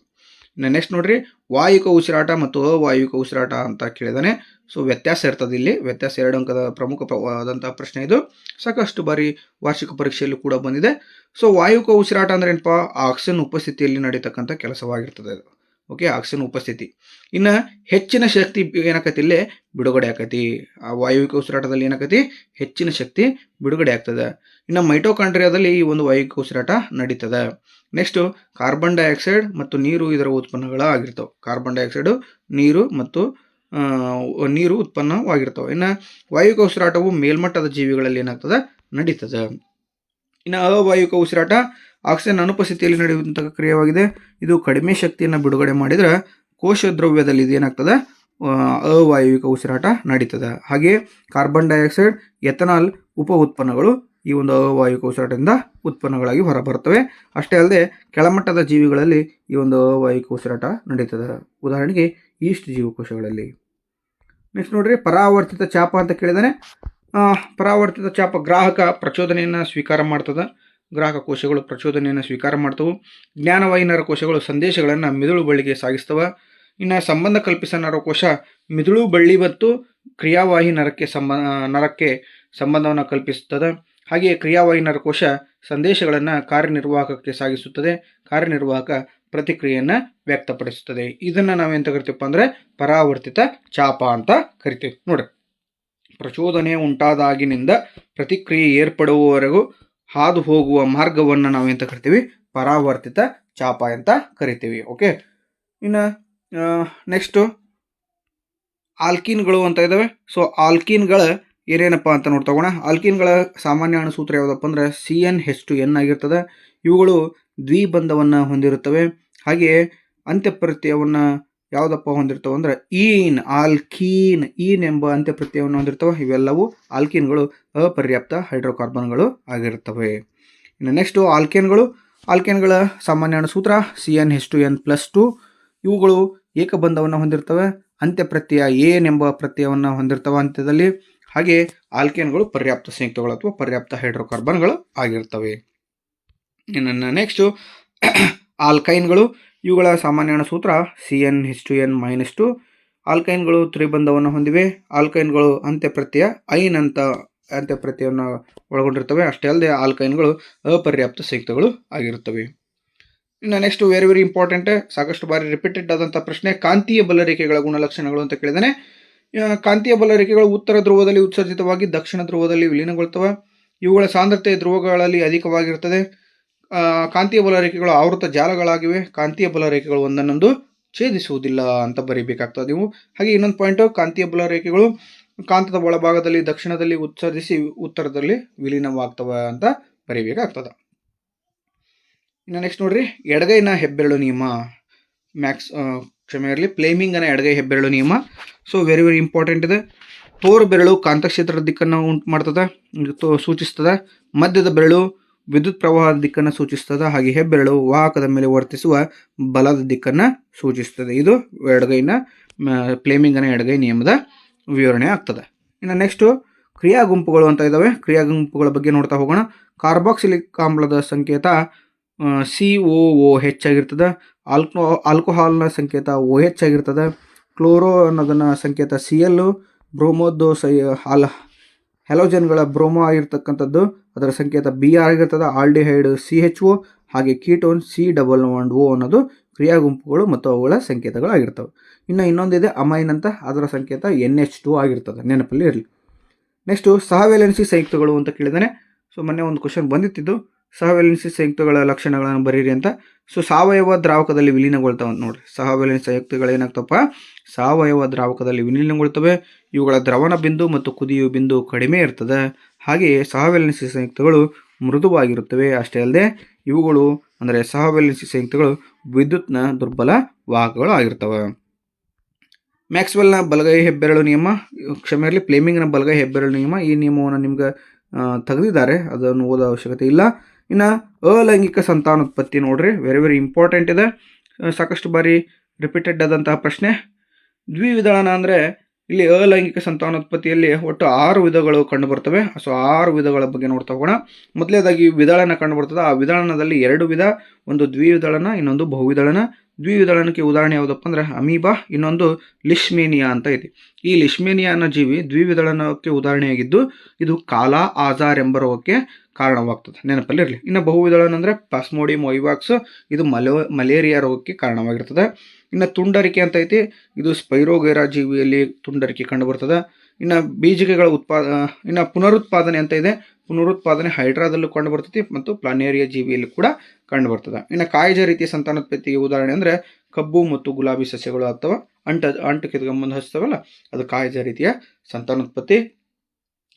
ನೆಕ್ಸ್ಟ್ ನೋಡ್ರಿ, ವಾಯುಕ ಉಸಿರಾಟ ಮತ್ತು ಅವಾಯುಕ ಉಸಿರಾಟ ಅಂತ ಕೇಳಿದಾನೆ. ಸೊ ವ್ಯತ್ಯಾಸ ಇರ್ತದೆ ಇಲ್ಲಿ. ವ್ಯತ್ಯಾಸ 2 ಅಂಕದ ಪ್ರಮುಖವಾದಂತಹ ಪ್ರಶ್ನೆ ಇದು. ಸಾಕಷ್ಟು ಬಾರಿ ವಾರ್ಷಿಕ ಪರೀಕ್ಷೆಯಲ್ಲೂ ಕೂಡ ಬಂದಿದೆ. ಸೊ ವಾಯುಕ ಉಸಿರಾಟ ಅಂದ್ರೆ ಏನಪ್ಪಾ, ಆಕ್ಸಿಜನ್ ಉಪಸ್ಥಿತಿಯಲ್ಲಿ ನಡೀತಕ್ಕಂಥ ಕೆಲಸವಾಗಿರ್ತದೆ ಅದು. ಓಕೆ, ಆಕ್ಸಿಜನ್ ಉಪಸ್ಥಿತಿ. ಇನ್ನು ಹೆಚ್ಚಿನ ಶಕ್ತಿ ಏನಾಕತಿ ಇಲ್ಲಿ ಬಿಡುಗಡೆ ಆಕತಿ. ಆ ವಾಯುವಿಕ ಉಸಿರಾಟದಲ್ಲಿ ಏನಾಕತಿ, ಹೆಚ್ಚಿನ ಶಕ್ತಿ ಬಿಡುಗಡೆ ಆಗ್ತದೆ. ಇನ್ನು ಮೈಟೋಕಾಂಡ್ರಿಯಾದಲ್ಲಿ ಈ ಒಂದು ವಾಯುವಿಕ ಉಸಿರಾಟ ನಡೀತದೆ. ನೆಕ್ಸ್ಟ್, ಕಾರ್ಬನ್ ಡೈಆಕ್ಸೈಡ್ ಮತ್ತು ನೀರು ಇದರ ಉತ್ಪನ್ನಗಳಾಗಿರ್ತವೆ. ಕಾರ್ಬನ್ ಡೈಆಕ್ಸೈಡು, ನೀರು ಮತ್ತು ನೀರು ಉತ್ಪನ್ನವಾಗಿರ್ತವೆ. ಇನ್ನು ವಾಯುವಿಕ ಉಸಿರಾಟವು ಮೇಲ್ಮಟ್ಟದ ಜೀವಿಗಳಲ್ಲಿ ಏನಾಗ್ತದೆ, ನಡೀತದೆ. ಇನ್ನು ಅವಾಯುವಿಕ ಉಸಿರಾಟ ಆಕ್ಸಿಜನ್ ಅನುಪಸ್ಥಿತಿಯಲ್ಲಿ ನಡೆಯುವಂತಹ ಕ್ರಿಯೆಯಾಗಿದೆ. ಇದು ಕಡಿಮೆ ಶಕ್ತಿಯನ್ನು ಬಿಡುಗಡೆ ಮಾಡಿದ್ರೆ ಕೋಶ ದ್ರವ್ಯದಲ್ಲಿ ಇದೇನಾಗ್ತದೆ, ಅವಾಯುವಿಕ ಉಸಿರಾಟ ನಡೀತದೆ. ಹಾಗೆ ಕಾರ್ಬನ್ ಡೈಆಕ್ಸೈಡ್, ಎಥನಾಲ್ ಉಪ ಉತ್ಪನ್ನಗಳು ಈ ಒಂದು ಅವಾಯುವಿಕ ಉಸಿರಾಟದಿಂದ ಉತ್ಪನ್ನಗಳಾಗಿ ಹೊರಬರ್ತವೆ. ಅಷ್ಟೇ ಅಲ್ಲದೆ ಕೆಳಮಟ್ಟದ ಜೀವಿಗಳಲ್ಲಿ ಈ ಒಂದು ಅವಾಯುವಿಕ ಉಸಿರಾಟ ನಡೀತದೆ. ಉದಾಹರಣೆಗೆ ಈಸ್ಟ್ ಜೀವಕೋಶಗಳಲ್ಲಿ. ನೆಕ್ಸ್ಟ್ ನೋಡ್ರಿ, ಪರಾವರ್ತಿತ ಚಾಪ ಅಂತ ಕೇಳಿದಾನೆ. ಪರಾವರ್ತಿತ ಚಾಪ ಗ್ರಾಹಕ ಪ್ರಚೋದನೆಯನ್ನು ಸ್ವೀಕಾರ ಮಾಡ್ತದೆ. ಗ್ರಾಹಕ ಕೋಶಗಳು ಪ್ರಚೋದನೆಯನ್ನು ಸ್ವೀಕಾರ ಮಾಡ್ತವೆ. ಜ್ಞಾನವಾಹಿ ನರಕೋಶಗಳು ಸಂದೇಶಗಳನ್ನು ಮಿದುಳು ಬಳ್ಳಿಗೆ ಸಾಗಿಸ್ತವೆ. ಇನ್ನು ಸಂಬಂಧ ಕಲ್ಪಿಸ ನರಕೋಶ ಮಿದುಳು ಬಳ್ಳಿ ಮತ್ತು ಕ್ರಿಯಾವಾಹಿ ನರಕ್ಕೆ ಸಂಬಂಧವನ್ನು ಕಲ್ಪಿಸುತ್ತದೆ. ಹಾಗೆಯೇ ಕ್ರಿಯಾವಾಹಿ ನರಕೋಶ ಸಂದೇಶಗಳನ್ನು ಕಾರ್ಯನಿರ್ವಾಹಕಕ್ಕೆ ಸಾಗಿಸುತ್ತದೆ. ಕಾರ್ಯನಿರ್ವಾಹಕ ಪ್ರತಿಕ್ರಿಯೆಯನ್ನು ವ್ಯಕ್ತಪಡಿಸುತ್ತದೆ. ಇದನ್ನು ನಾವೆಂತ ಕರಿತೀವಪ್ಪ ಅಂದರೆ ಪರಾವರ್ತಿತ ಚಾಪ ಅಂತ ಕರಿತೀವಿ. ನೋಡ್ರಿ, ಪ್ರಚೋದನೆ ಉಂಟಾದಾಗಿನಿಂದ ಪ್ರತಿಕ್ರಿಯೆ ಏರ್ಪಡುವವರೆಗೂ ಹಾದು ಹೋಗುವ ಮಾರ್ಗವನ್ನು ನಾವೆಂತ ಕರಿತೀವಿ, ಪರಾವರ್ತಿತ ಚಾಪ ಅಂತ ಕರಿತೀವಿ. ಓಕೆ, ಇನ್ನು ನೆಕ್ಸ್ಟು ಆಲ್ಕಿನ್ಗಳು ಅಂತ ಇದ್ದಾವೆ. ಸೊ ಆಲ್ಕಿನ್ಗಳ ಏನೇನಪ್ಪ ಅಂತ ನೋಡ್ತಗೋಣ. ಆಲ್ಕಿನ್ಗಳ ಸಾಮಾನ್ಯ ಅಣುಸೂತ್ರ ಯಾವುದಪ್ಪ ಅಂದರೆ CnH2n ಆಗಿರ್ತದೆ. ಇವುಗಳು ದ್ವಿಬಂಧವನ್ನು ಹೊಂದಿರುತ್ತವೆ. ಹಾಗೆಯೇ ಅಂತ್ಯಪ್ರತ್ಯಯವನ್ನು ಯಾವುದಪ್ಪ ಹೊಂದಿರ್ತವೆ ಅಂದರೆ ಆಲ್ಕೀನ್ ಎಂಬ ಅಂತ್ಯಪ್ರತ್ಯಯವನ್ನು ಹೊಂದಿರ್ತವೆ. ಇವೆಲ್ಲವೂ ಆಲ್ಕಿನ್ಗಳು ಅಪರ್ಯಾಪ್ತ ಹೈಡ್ರೋಕಾರ್ಬನ್ಗಳು ಆಗಿರುತ್ತವೆ. ಇನ್ನು ನೆಕ್ಸ್ಟು ಆಲ್ಕೇನ್ಗಳ ಸಾಮಾನ್ಯ ಅಣುಸೂತ್ರ CnH2n+2. ಇವುಗಳು ಏಕಬಂಧವನ್ನು ಹೊಂದಿರ್ತವೆ. ಅಂತ್ಯಪ್ರತ್ಯಯ ಎಂಬ ಪ್ರತ್ಯಯವನ್ನು ಹೊಂದಿರ್ತವೆ ಅಂತ್ಯದಲ್ಲಿ. ಹಾಗೆ ಆಲ್ಕೇನ್ಗಳು ಪರ್ಯಾಪ್ತ ಸಂಯುಕ್ತಗಳು ಅಥವಾ ಪರ್ಯಾಪ್ತ ಹೈಡ್ರೋಕಾರ್ಬನ್ಗಳು ಆಗಿರ್ತವೆ. ಇನ್ನು ನೆಕ್ಸ್ಟು ಆಲ್ಕೈನ್ಗಳು. ಇವುಗಳ ಸಾಮಾನ್ಯ ಅಣುಸೂತ್ರ CnH2n-2. ಆಲ್ಕೈನ್ಗಳು ತ್ರಿಬಂಧವನ್ನು ಹೊಂದಿವೆ. ಆಲ್ಕೈನ್ಗಳು ಅಂತ್ಯಪ್ರತ್ಯಯ ಅಂತ ಅಂತ್ಯಪ್ರತ್ಯಯವನ್ನು ಒಳಗೊಂಡಿರ್ತವೆ. ಅಷ್ಟೇ ಅಲ್ಲದೆ ಆಲ್ಕೈನ್ಗಳು ಅಪರ್ಯಾಪ್ತ ಸಂಯುಕ್ತಗಳು ಆಗಿರುತ್ತವೆ. ಇನ್ನು ನೆಕ್ಸ್ಟ್ ವೆರಿ ವೆರಿ ಇಂಪಾರ್ಟೆಂಟ್, ಸಾಕಷ್ಟು ಬಾರಿ ರಿಪೀಟೆಡ್ ಆದಂಥ ಪ್ರಶ್ನೆ, ಕಾಂತೀಯ ಬಲರೇಖೆಗಳ ಗುಣಲಕ್ಷಣಗಳು ಅಂತ ಕೇಳಿದಾನೆ. ಕಾಂತೀಯ ಬಲರೇಖೆಗಳು ಉತ್ತರ ಧ್ರುವದಲ್ಲಿ ಉತ್ಸರ್ಜಿತವಾಗಿ ದಕ್ಷಿಣ ಧ್ರುವದಲ್ಲಿ ವಿಲೀನಗೊಳ್ತವೆ. ಇವುಗಳ ಸಾಂದ್ರತೆ ಧ್ರುವಗಳಲ್ಲಿ ಅಧಿಕವಾಗಿರುತ್ತದೆ. ಕಾಂತೀಯ ಬಲರೇಖೆಗಳು ಆವೃತ ಜಾಲಗಳಾಗಿವೆ. ಕಾಂತೀಯ ಬಲರೇಖೆಗಳು ಒಂದನ್ನೊಂದು ಛೇದಿಸುವುದಿಲ್ಲ ಅಂತ ಬರೀಬೇಕಾಗ್ತದೆ ನೀವು. ಹಾಗೆ ಇನ್ನೊಂದು ಪಾಯಿಂಟು, ಕಾಂತೀಯ ಬಲರೇಖೆಗಳು ಕಾಂತದ ಒಳಭಾಗದಲ್ಲಿ ದಕ್ಷಿಣದಲ್ಲಿ ಉತ್ಸರ್ಜಿಸಿ ಉತ್ತರದಲ್ಲಿ ವಿಲೀನವಾಗ್ತವೆ ಅಂತ ಬರೀಬೇಕಾಗ್ತದೆ. ಇನ್ನು ನೆಕ್ಸ್ಟ್ ನೋಡ್ರಿ, ಎಡಗೈನ ಹೆಬ್ಬೆರಳು ನಿಯಮ. ಕ್ಷಮೆ ಇರಲಿ, ಫ್ಲೇಮಿಂಗನ ಎಡಗೈ ಹೆಬ್ಬೆರಳು ನಿಯಮ. ಸೊ ವೆರಿ ವೆರಿ ಇಂಪಾರ್ಟೆಂಟ್ ಇದೆ. ತೋರು ಬೆರಳು ಕಾಂತಕ್ಷೇತ್ರದ ದಿಕ್ಕನ್ನು ಉಂಟು ಮಾಡ್ತದೆ, ಸೂಚಿಸ್ತದೆ. ಮಧ್ಯದ ಬೆರಳು ವಿದ್ಯುತ್ ಪ್ರವಾಹದ ದಿಕ್ಕನ್ನು ಸೂಚಿಸ್ತದೆ. ಹಾಗೆ ಹೆಬ್ಬೆರಳು ವಾಹಕದ ಮೇಲೆ ವರ್ತಿಸುವ ಬಲದ ದಿಕ್ಕನ್ನು ಸೂಚಿಸ್ತದೆ. ಇದು ಎಡಗೈನ ಫ್ಲೇಮಿಂಗನ ಎಡಗೈ ನಿಯಮದ ವಿವರಣೆ ಆಗ್ತದೆ. ಇನ್ನು ನೆಕ್ಸ್ಟು ಕ್ರಿಯಾ ಗುಂಪುಗಳು ಅಂತ ಇದ್ದಾವೆ. ಕ್ರಿಯಾ ಗುಂಪುಗಳ ಬಗ್ಗೆ ನೋಡ್ತಾ ಹೋಗೋಣ. ಕಾರ್ಬಾಕ್ಸಿಲಿಕ್ ಆಮ್ಲದ ಸಂಕೇತ COOH ಆಗಿರ್ತದೆ. ಆಲ್ಕೋಹಾಲ್ನ ಸಂಕೇತ OH ಆಗಿರ್ತದೆ. ಕ್ಲೋರೋ ಅನ್ನೋದನ್ನ ಸಂಕೇತ Cl. ಬ್ರೋಮೋದು ಹ್ಯಾಲೋಜನ್ಗಳ ಬ್ರೋಮೋ ಆಗಿರ್ತಕ್ಕಂಥದ್ದು ಅದರ ಸಂಕೇತ Br ಆಗಿರ್ತದೆ. Aldehyde CHO. ಹಾಗೆ ಕೀಟೋನ್ C11O ಅನ್ನೋದು ಕ್ರಿಯಾ ಗುಂಪುಗಳು ಮತ್ತು ಅವುಗಳ ಸಂಕೇತಗಳು ಆಗಿರ್ತವೆ. ಇನ್ನೊಂದಿದೆ ಅಮೈನ್ ಅಂತ, ಅದರ ಸಂಕೇತ NH2 ಆಗಿರ್ತದೆ, ನೆನಪಲ್ಲಿ ಇರಲಿ. ನೆಕ್ಸ್ಟು ಸಹವೇಲೆನ್ಸಿ ಸಂಯುಕ್ತಗಳು ಅಂತ ಕೇಳಿದಾನೆ. ಸೊ ಮೊನ್ನೆ ಒಂದು ಕ್ವಶನ್ ಬಂದಿತ್ತಿದ್ದು, ಸಹವೇಲೆನ್ಸಿ ಸಂಯುಕ್ತಗಳ ಲಕ್ಷಣಗಳನ್ನು ಬರೀರಿ ಅಂತ. ಸೊ ಸಾವಯವ ದ್ರಾವಕದಲ್ಲಿ ವಿಲೀನಗೊಳ್ತಾವೆ ಅಂತ ನೋಡ್ರಿ. ಸಹವೇಲೆನ್ಸಿ ಸಂಯುಕ್ತಗಳು ಏನಾಗ್ತಪ್ಪ, ಸಾವಯವ ದ್ರಾವಕದಲ್ಲಿ ವಿಲೀನಗೊಳ್ತವೆ. ಇವುಗಳ ದ್ರವಣ ಬಿಂದು ಮತ್ತು ಕುದಿಯುವ ಬಿಂದು ಕಡಿಮೆ ಇರ್ತದೆ. ಹಾಗೆಯೇ ಸಹವೇಲೆನ್ಸಿ ಸಂಯುಕ್ತಗಳು ಮೃದುವಾಗಿರುತ್ತವೆ. ಅಷ್ಟೇ ಅಲ್ಲದೆ ಇವುಗಳು ಅಂದರೆ ಸಹವೇಲೆನ್ಸಿ ಸಂಯುಕ್ತಗಳು ವಿದ್ಯುತ್ನ ದುರ್ಬಲ ವಾಹಕಗಳು ಆಗಿರ್ತವೆ. ಮ್ಯಾಕ್ಸ್ವೆಲ್ನ ಬಲಗೈ ಹೆಬ್ಬೆರಳು ನಿಯಮ, ಕ್ಷಮೆ ಇರಲಿ, ಫ್ಲೇಮಿಂಗ್ನ ಬಲಗೈ ಹೆಬ್ಬೆರಳು ನಿಯಮ. ಈ ನಿಯಮವನ್ನು ನಿಮ್ಗೆ ತೆಗೆದಿದ್ದಾರೆ, ಅದನ್ನು ಓದೋ ಅವಶ್ಯಕತೆ ಇಲ್ಲ. ಇನ್ನು ಅಲೈಂಗಿಕ ಸಂತಾನೋತ್ಪತ್ತಿ ನೋಡ್ರಿ, ವೆರಿ ವೆರಿ ಇಂಪಾರ್ಟೆಂಟ್ ಇದೆ. ಸಾಕಷ್ಟು ಬಾರಿ ರಿಪೀಟೆಡ್ ಆದಂತಹ ಪ್ರಶ್ನೆ. ದ್ವಿವಿದಳನ ಅಂದರೆ ಇಲ್ಲಿ ಅಲೈಂಗಿಕ ಸಂತಾನೋತ್ಪತ್ತಿಯಲ್ಲಿ ಒಟ್ಟು 6 ವಿಧಗಳು ಕಂಡು ಬರ್ತವೆ. ಸೊ 6 ವಿಧಗಳ ಬಗ್ಗೆ ನೋಡ್ತಾ ಹೋಗೋಣ. ಮೊದಲನೇದಾಗಿ ವಿದಳನ ಕಂಡು ಬರ್ತದೆ. ಆ ವಿದಳನದಲ್ಲಿ 2 ವಿಧ, ಒಂದು ದ್ವಿವಿದಳನ, ಇನ್ನೊಂದು ಬಹುವಿದಳನ. ದ್ವಿವಿದಳನಕ್ಕೆ ಉದಾಹರಣೆ ಯಾವುದಪ್ಪ ಅಂದ್ರೆ ಅಮೀಬಾ, ಇನ್ನೊಂದು ಲಿಶ್ಮೇನಿಯಾ ಅಂತ ಇದೆ. ಈ ಲಿಶ್ಮೇನಿಯಾ ಅನ್ನೋ ಜೀವಿ ದ್ವಿವಿದಳನಕ್ಕೆ ಉದಾಹರಣೆಯಾಗಿದ್ದು ಇದು ಕಾಲಾ ಆಜಾರ್ ಎಂಬ ರೋಗಕ್ಕೆ ಕಾರಣವಾಗ್ತದೆ, ನೆನಪಲ್ಲಿರಲಿ. ಇನ್ನು ಬಹುವಿದಳನ ಅಂದರೆ ಪ್ಲಾಸ್ಮೋಡಿಯಂ ವೈವಾಕ್ಸ್, ಇದು ಮಲೇರಿಯಾ ರೋಗಕ್ಕೆ ಕಾರಣವಾಗಿರ್ತದೆ. ಇನ್ನು ತುಂಡರಿಕೆ ಅಂತ ಐತಿ, ಇದು ಸ್ಪೈರೋಗೈರಾ ಜೀವಿಯಲ್ಲಿ ತುಂಡರಿಕೆ ಕಂಡುಬರ್ತದೆ. ಇನ್ನು ಬೀಜಿಕೆಗಳ ಇನ್ನು ಪುನರುತ್ಪಾದನೆ ಅಂತ ಇದೆ, ಪುನರುತ್ಪಾದನೆ ಹೈಡ್ರಾದಲ್ಲೂ ಕಂಡು ಬರ್ತೈತಿ ಮತ್ತು ಪ್ಲಾನೇರಿಯಾ ಜೀವಿಯಲ್ಲಿ ಕೂಡ ಕಂಡು ಬರ್ತದೆ. ಇನ್ನು ಕಾಯಿಜ ರೀತಿಯ ಸಂತಾನೋತ್ಪತ್ತಿಗೆ ಉದಾಹರಣೆ ಅಂದರೆ ಕಬ್ಬು ಮತ್ತು ಗುಲಾಬಿ ಸಸ್ಯಗಳು ಅಥವಾ ಅಂಟು ಕಿತ್ಕೊಂಬಂದು ಹಚ್ತವಲ್ಲ, ಅದು ಕಾಯಿಜ ರೀತಿಯ ಸಂತಾನೋತ್ಪತ್ತಿ.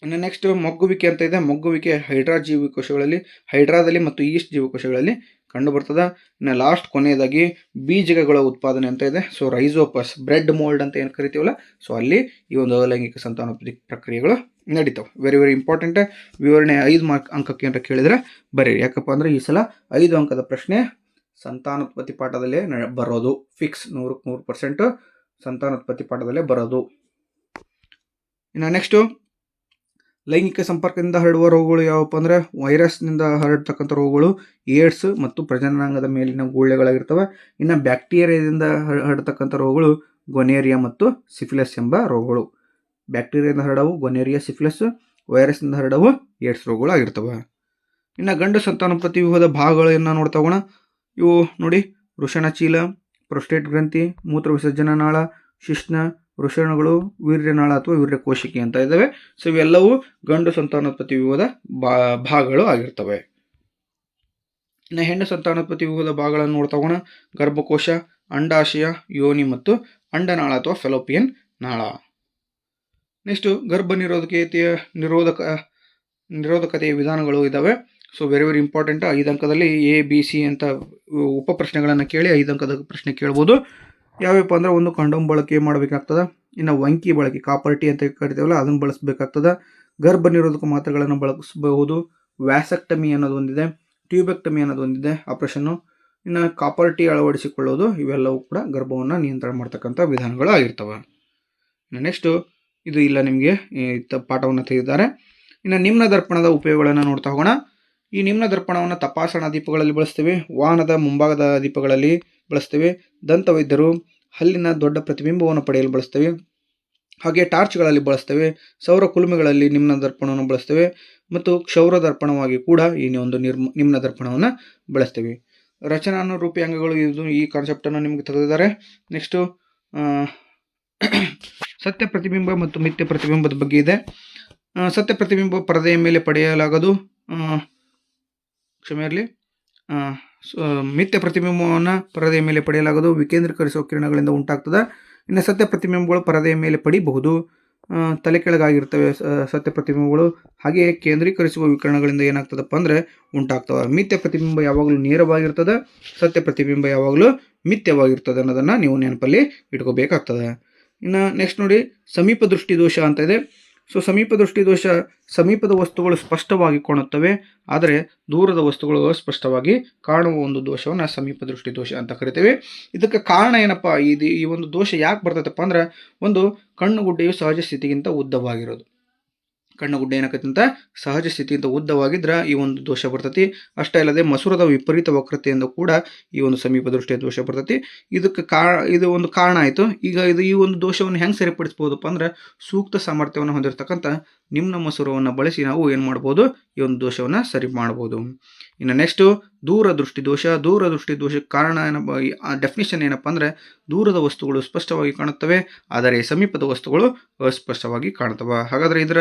ಇನ್ನು ನೆಕ್ಸ್ಟ್ ಮೊಗ್ಗುವಿಕೆ ಅಂತ ಇದೆ. ಮೊಗ್ಗುವಿಕೆ ಹೈಡ್ರಾ ಜೀವಕೋಶಗಳಲ್ಲಿ, ಹೈಡ್ರಾದಲ್ಲಿ ಮತ್ತು ಈಸ್ಟ್ ಜೀವಕೋಶಗಳಲ್ಲಿ ಕಂಡು ಬರ್ತದೆ. ಇನ್ನು ಲಾಸ್ಟ್ ಕೊನೆಯದಾಗಿ ಬೀಜಕಗಳ ಉತ್ಪಾದನೆ ಅಂತ ಇದೆ. ಸೊ ರೈಸೋಪಸ್, ಬ್ರೆಡ್ ಮೋಲ್ಡ್ ಅಂತ ಏನು ಕರಿತೀವಲ್ಲ, ಸೊ ಅಲ್ಲಿ ಈ ಒಂದು ಅಲೈಂಗಿಕ ಸಂತಾನೋತ್ಪತ್ತಿ ಪ್ರಕ್ರಿಯೆಗಳು ನಡೀತಾವೆ. Very very important. ವಿವರಣೆ 5 ಅಂಕಕ್ಕೆ ಅಂತ ಕೇಳಿದರೆ ಬರೀರಿ, ಯಾಕಪ್ಪ ಅಂದರೆ ಈ ಸಲ 5 ಅಂಕದ ಪ್ರಶ್ನೆ ಸಂತಾನೋತ್ಪತ್ತಿ ಪಾಠದಲ್ಲೇ ಬರೋದು. ಫಿಕ್ಸ್ 100% ಸಂತಾನೋತ್ಪತ್ತಿ ಪಾಠದಲ್ಲೇ ಬರೋದು. ಇನ್ನು ನೆಕ್ಸ್ಟು ಲೈಂಗಿಕ ಸಂಪರ್ಕದಿಂದ ಹರಡುವ ರೋಗಗಳು ಯಾವಪ್ಪ ಅಂದರೆ ವೈರಸ್ನಿಂದ ಹರಡ್ತಕ್ಕಂಥ ರೋಗಗಳು ಏಡ್ಸ್ ಮತ್ತು ಪ್ರಜನನಾಂಗದ ಮೇಲಿನ ಗೂಳ್ಳೆಗಳಾಗಿರ್ತವೆ. ಇನ್ನು ಬ್ಯಾಕ್ಟೀರಿಯಾದಿಂದ ಹರಡ್ತಕ್ಕಂಥ ರೋಗಗಳು ಗೊನೇರಿಯಾ ಮತ್ತು ಸಿಫಿಲಿಸ್ ಎಂಬ ರೋಗಗಳು. ಬ್ಯಾಕ್ಟೀರಿಯಾದಿಂದ ಹರಡವು ಗೊನೇರಿಯಾ, ಸಿಫಿಲಿಸ್. ವೈರಸ್ನಿಂದ ಹರಡವು ಏಡ್ಸ್ ರೋಗಗಳು ಆಗಿರ್ತವೆ. ಇನ್ನು ಗಂಡು ಸಂತಾನೋತ್ಪತ್ತಿ ವಿವಿಧ ಭಾಗಗಳನ್ನು ನೋಡ್ತಾ ಹೋಗೋಣ. ಇವು ನೋಡಿ, ವೃಷಣಚೀಲ, ಪ್ರೊಸ್ಟೇಟ್ ಗ್ರಂಥಿ, ಮೂತ್ರ ವಿಸರ್ಜನಾ ನಾಳ, ಶಿಶ್ನ, ವೃಷಣಗಳು, ವೀರ್ಯನಾಳ ಅಥವಾ ವೀರ್ಯಕೋಶಿಕೆ ಅಂತ ಇದ್ದಾವೆ. ಸೊ ಇವೆಲ್ಲವೂ ಗಂಡು ಸಂತಾನೋತ್ಪತ್ತಿ ವಿವಿಧ ಭಾಗಗಳು ಆಗಿರ್ತವೆ. ಇನ್ನು ಹೆಣ್ಣು ಸಂತಾನೋತ್ಪತ್ತಿ ವಿವಿಧ ಭಾಗಗಳನ್ನು ನೋಡ್ತಾ ಹೋಗೋಣ. ಗರ್ಭಕೋಶ, ಅಂಡಾಶಯ, ಯೋನಿ ಮತ್ತು ಅಂಡನಾಳ ಅಥವಾ ಫೆಲೋಪಿಯನ್ ನಾಳ. ನೆಕ್ಸ್ಟು ಗರ್ಭ ನಿರೋಧಕತೆಯ ವಿಧಾನಗಳು ಇದ್ದಾವೆ. So very very important. 5 ಅಂಕದಲ್ಲಿ ABC ಅಂತ ಉಪ ಪ್ರಶ್ನೆಗಳನ್ನು ಕೇಳಿ 5 ಅಂಕದ ಪ್ರಶ್ನೆ ಕೇಳ್ಬೋದು. ಯಾವ್ಯಾವಪ್ಪ ಅಂದರೆ ಒಂದು ಕಂಡೋಮ್ ಬಳಕೆ ಮಾಡಬೇಕಾಗ್ತದೆ. ಇನ್ನು ವಂಕಿ ಬಳಕೆ, ಕಾಪರ್ ಟೀ ಅಂತ ಕರಿತೀವಲ್ಲ, ಅದನ್ನು ಬಳಸಬೇಕಾಗ್ತದೆ. ಗರ್ಭ ನಿರೋಧಕ ಮಾತ್ರೆಗಳನ್ನು ಬಳಸಬಹುದು. ವ್ಯಾಸಕ್ಟಮಿ ಅನ್ನೋದು ಒಂದಿದೆ, ಟ್ಯೂಬೆಕ್ಟಮಿ ಅನ್ನೋದು ಒಂದಿದೆ ಆಪರೇಷನ್ನು. ಇನ್ನು ಕಾಪರ್ ಟೀ ಅಳವಡಿಸಿಕೊಳ್ಳೋದು, ಇವೆಲ್ಲವೂ ಕೂಡ ಗರ್ಭವನ್ನು ನಿಯಂತ್ರಣ ಮಾಡ್ತಕ್ಕಂಥ ವಿಧಾನಗಳು ಆಗಿರ್ತವೆ. ಇನ್ನು ನೆಕ್ಸ್ಟು ಇದು ಇಲ್ಲ ನಿಮಗೆ ಪಾಠವನ್ನು ತೆಗೆದಿದ್ದಾರೆ. ಇನ್ನು ನಿಮ್ನ ದರ್ಪಣದ ಉಪಯೋಗಗಳನ್ನು ನೋಡ್ತಾ ಹೋಗೋಣ. ಈ ನಿಮ್ನ ದರ್ಪಣವನ್ನು ತಪಾಸಣಾ ದೀಪಗಳಲ್ಲಿ ಬಳಸ್ತೇವೆ, ವಾಹನದ ಮುಂಭಾಗದ ದೀಪಗಳಲ್ಲಿ ಬಳಸ್ತೇವೆ, ದಂತವೈದ್ಯರು ಹಲ್ಲಿನ ದೊಡ್ಡ ಪ್ರತಿಬಿಂಬವನ್ನು ಪಡೆಯಲು ಬಳಸ್ತೇವೆ, ಹಾಗೆ ಟಾರ್ಚ್ಗಳಲ್ಲಿ ಬಳಸ್ತೇವೆ, ಸೌರ ಕುಲುಮೆಗಳಲ್ಲಿ ನಿಮ್ನ ದರ್ಪಣವನ್ನು ಬಳಸ್ತೇವೆ ಮತ್ತು ಕ್ಷೌರ ದರ್ಪಣವಾಗಿ ಕೂಡ ಈ ಒಂದು ನಿಮ್ನ ದರ್ಪಣವನ್ನು ಬಳಸ್ತೇವೆ. ರಚನಾನುರೂಪಿ ಅಂಗಗಳು, ಇದು ಈ ಕಾನ್ಸೆಪ್ಟನ್ನು ನಿಮಗೆ ತೆಗೆದಿದ್ದಾರೆ. ನೆಕ್ಸ್ಟು ಸತ್ಯ ಪ್ರತಿಬಿಂಬ ಮತ್ತು ಮಿಥ್ಯ ಪ್ರತಿಬಿಂಬದ ಬಗ್ಗೆ ಇದೆ. ಸತ್ಯ ಪ್ರತಿಬಿಂಬ ಪರದೆಯ ಮೇಲೆ ಪಡೆಯಲಾಗದು, ಕ್ಷಮೆ ಇರಲಿ, ಮಿಥ್ಯ ಪ್ರತಿಬಿಂಬವನ್ನು ಪರದೆಯ ಮೇಲೆ ಪಡೆಯಲಾಗದು, ವಿಕೇಂದ್ರೀಕರಿಸುವ ಕಿರಣಗಳಿಂದ ಉಂಟಾಗ್ತದೆ. ಇನ್ನು ಸತ್ಯ ಪ್ರತಿಬಿಂಬಗಳು ಪರದೆಯ ಮೇಲೆ ಪಡಿಬಹುದು, ತಲೆ ಕೆಳಗಾಗಿರ್ತವೆ ಸತ್ಯ ಪ್ರತಿಬಿಂಬಗಳು. ಹಾಗೆಯೇ ಕೇಂದ್ರೀಕರಿಸುವ ವಿಕಿರಣಗಳಿಂದ ಏನಾಗ್ತದಪ್ಪ ಅಂದರೆ ಉಂಟಾಗ್ತವೆ. ಮಿಥ್ಯ ಪ್ರತಿಬಿಂಬ ಯಾವಾಗಲೂ ನೇರವಾಗಿರ್ತದೆ, ಸತ್ಯ ಪ್ರತಿಬಿಂಬ ಯಾವಾಗಲೂ ಮಿಥ್ಯವಾಗಿರ್ತದೆ ಅನ್ನೋದನ್ನು ನೀವು ನೆನಪಲ್ಲಿ ಇಟ್ಕೋಬೇಕಾಗ್ತದೆ. ಇನ್ನು ನೆಕ್ಸ್ಟ್ ನೋಡಿ, ಸಮೀಪ ದೃಷ್ಟಿ ದೋಷ ಅಂತ ಇದೆ. ಸೊ ಸಮೀಪ ದೃಷ್ಟಿ ದೋಷ, ಸಮೀಪದ ವಸ್ತುಗಳು ಸ್ಪಷ್ಟವಾಗಿ ಕಾಣುತ್ತವೆ ಆದರೆ ದೂರದ ವಸ್ತುಗಳು ಅಸ್ಪಷ್ಟವಾಗಿ ಕಾಣುವ ಒಂದು ದೋಷವನ್ನು ಸಮೀಪ ದೃಷ್ಟಿ ದೋಷ ಅಂತ ಕರಿತೇವೆ. ಇದಕ್ಕೆ ಕಾರಣ ಏನಪ್ಪ, ಈ ಒಂದು ದೋಷ ಯಾಕೆ ಬರ್ತೈತಪ್ಪ ಅಂದ್ರೆ, ಒಂದು ಕಣ್ಣುಗುಡ್ಡೆಯು ಸಹಜ ಸ್ಥಿತಿಗಿಂತ ಉದ್ದವಾಗಿರೋದು. ಕಣ್ಣುಗುಡ್ಡೆ ಏನಾಕೈತಂತ ಸಹಜ ಸ್ಥಿತಿಗಿಂತ ಉದ್ದವಾಗಿದ್ರೆ ಈ ಒಂದು ದೋಷ ಬರ್ತೈತಿ. ಅಷ್ಟೇ ಅಲ್ಲದೆ ಮಸೂರದ ವಿಪರೀತ ವಕ್ರತೆಯಿಂದ ಕೂಡ ಈ ಒಂದು ಸಮೀಪ ದೃಷ್ಟಿಯ ದೋಷ ಬರ್ತೈತಿ. ಇದಕ್ಕೆ ಇದು ಒಂದು ಕಾರಣ ಆಯಿತು. ಈಗ ಈ ಒಂದು ದೋಷವನ್ನು ಹೆಂಗೆ ಸರಿಪಡಿಸ್ಬೋದಪ್ಪ ಅಂದ್ರೆ, ಸೂಕ್ತ ಸಾಮರ್ಥ್ಯವನ್ನು ಹೊಂದಿರತಕ್ಕಂಥ ನಿಮ್ನ ಮಸೂರವನ್ನು ಬಳಸಿ ನಾವು ಏನು ಮಾಡ್ಬೋದು, ಈ ಒಂದು ದೋಷವನ್ನು ಸರಿ ಮಾಡ್ಬೋದು. ಇನ್ನು ನೆಕ್ಸ್ಟು ದೂರದೃಷ್ಟಿ ದೋಷ. ದೂರದೃಷ್ಟಿ ದೋಷಕ್ಕೆ ಕಾರಣ ಏನಪ್ಪ, ಡೆಫಿನಿಷನ್ ಏನಪ್ಪ ಅಂದರೆ, ದೂರದ ವಸ್ತುಗಳು ಸ್ಪಷ್ಟವಾಗಿ ಕಾಣುತ್ತವೆ ಆದರೆ ಸಮೀಪದ ವಸ್ತುಗಳು ಅಸ್ಪಷ್ಟವಾಗಿ ಕಾಣುತ್ತವೆ. ಹಾಗಾದರೆ ಇದರ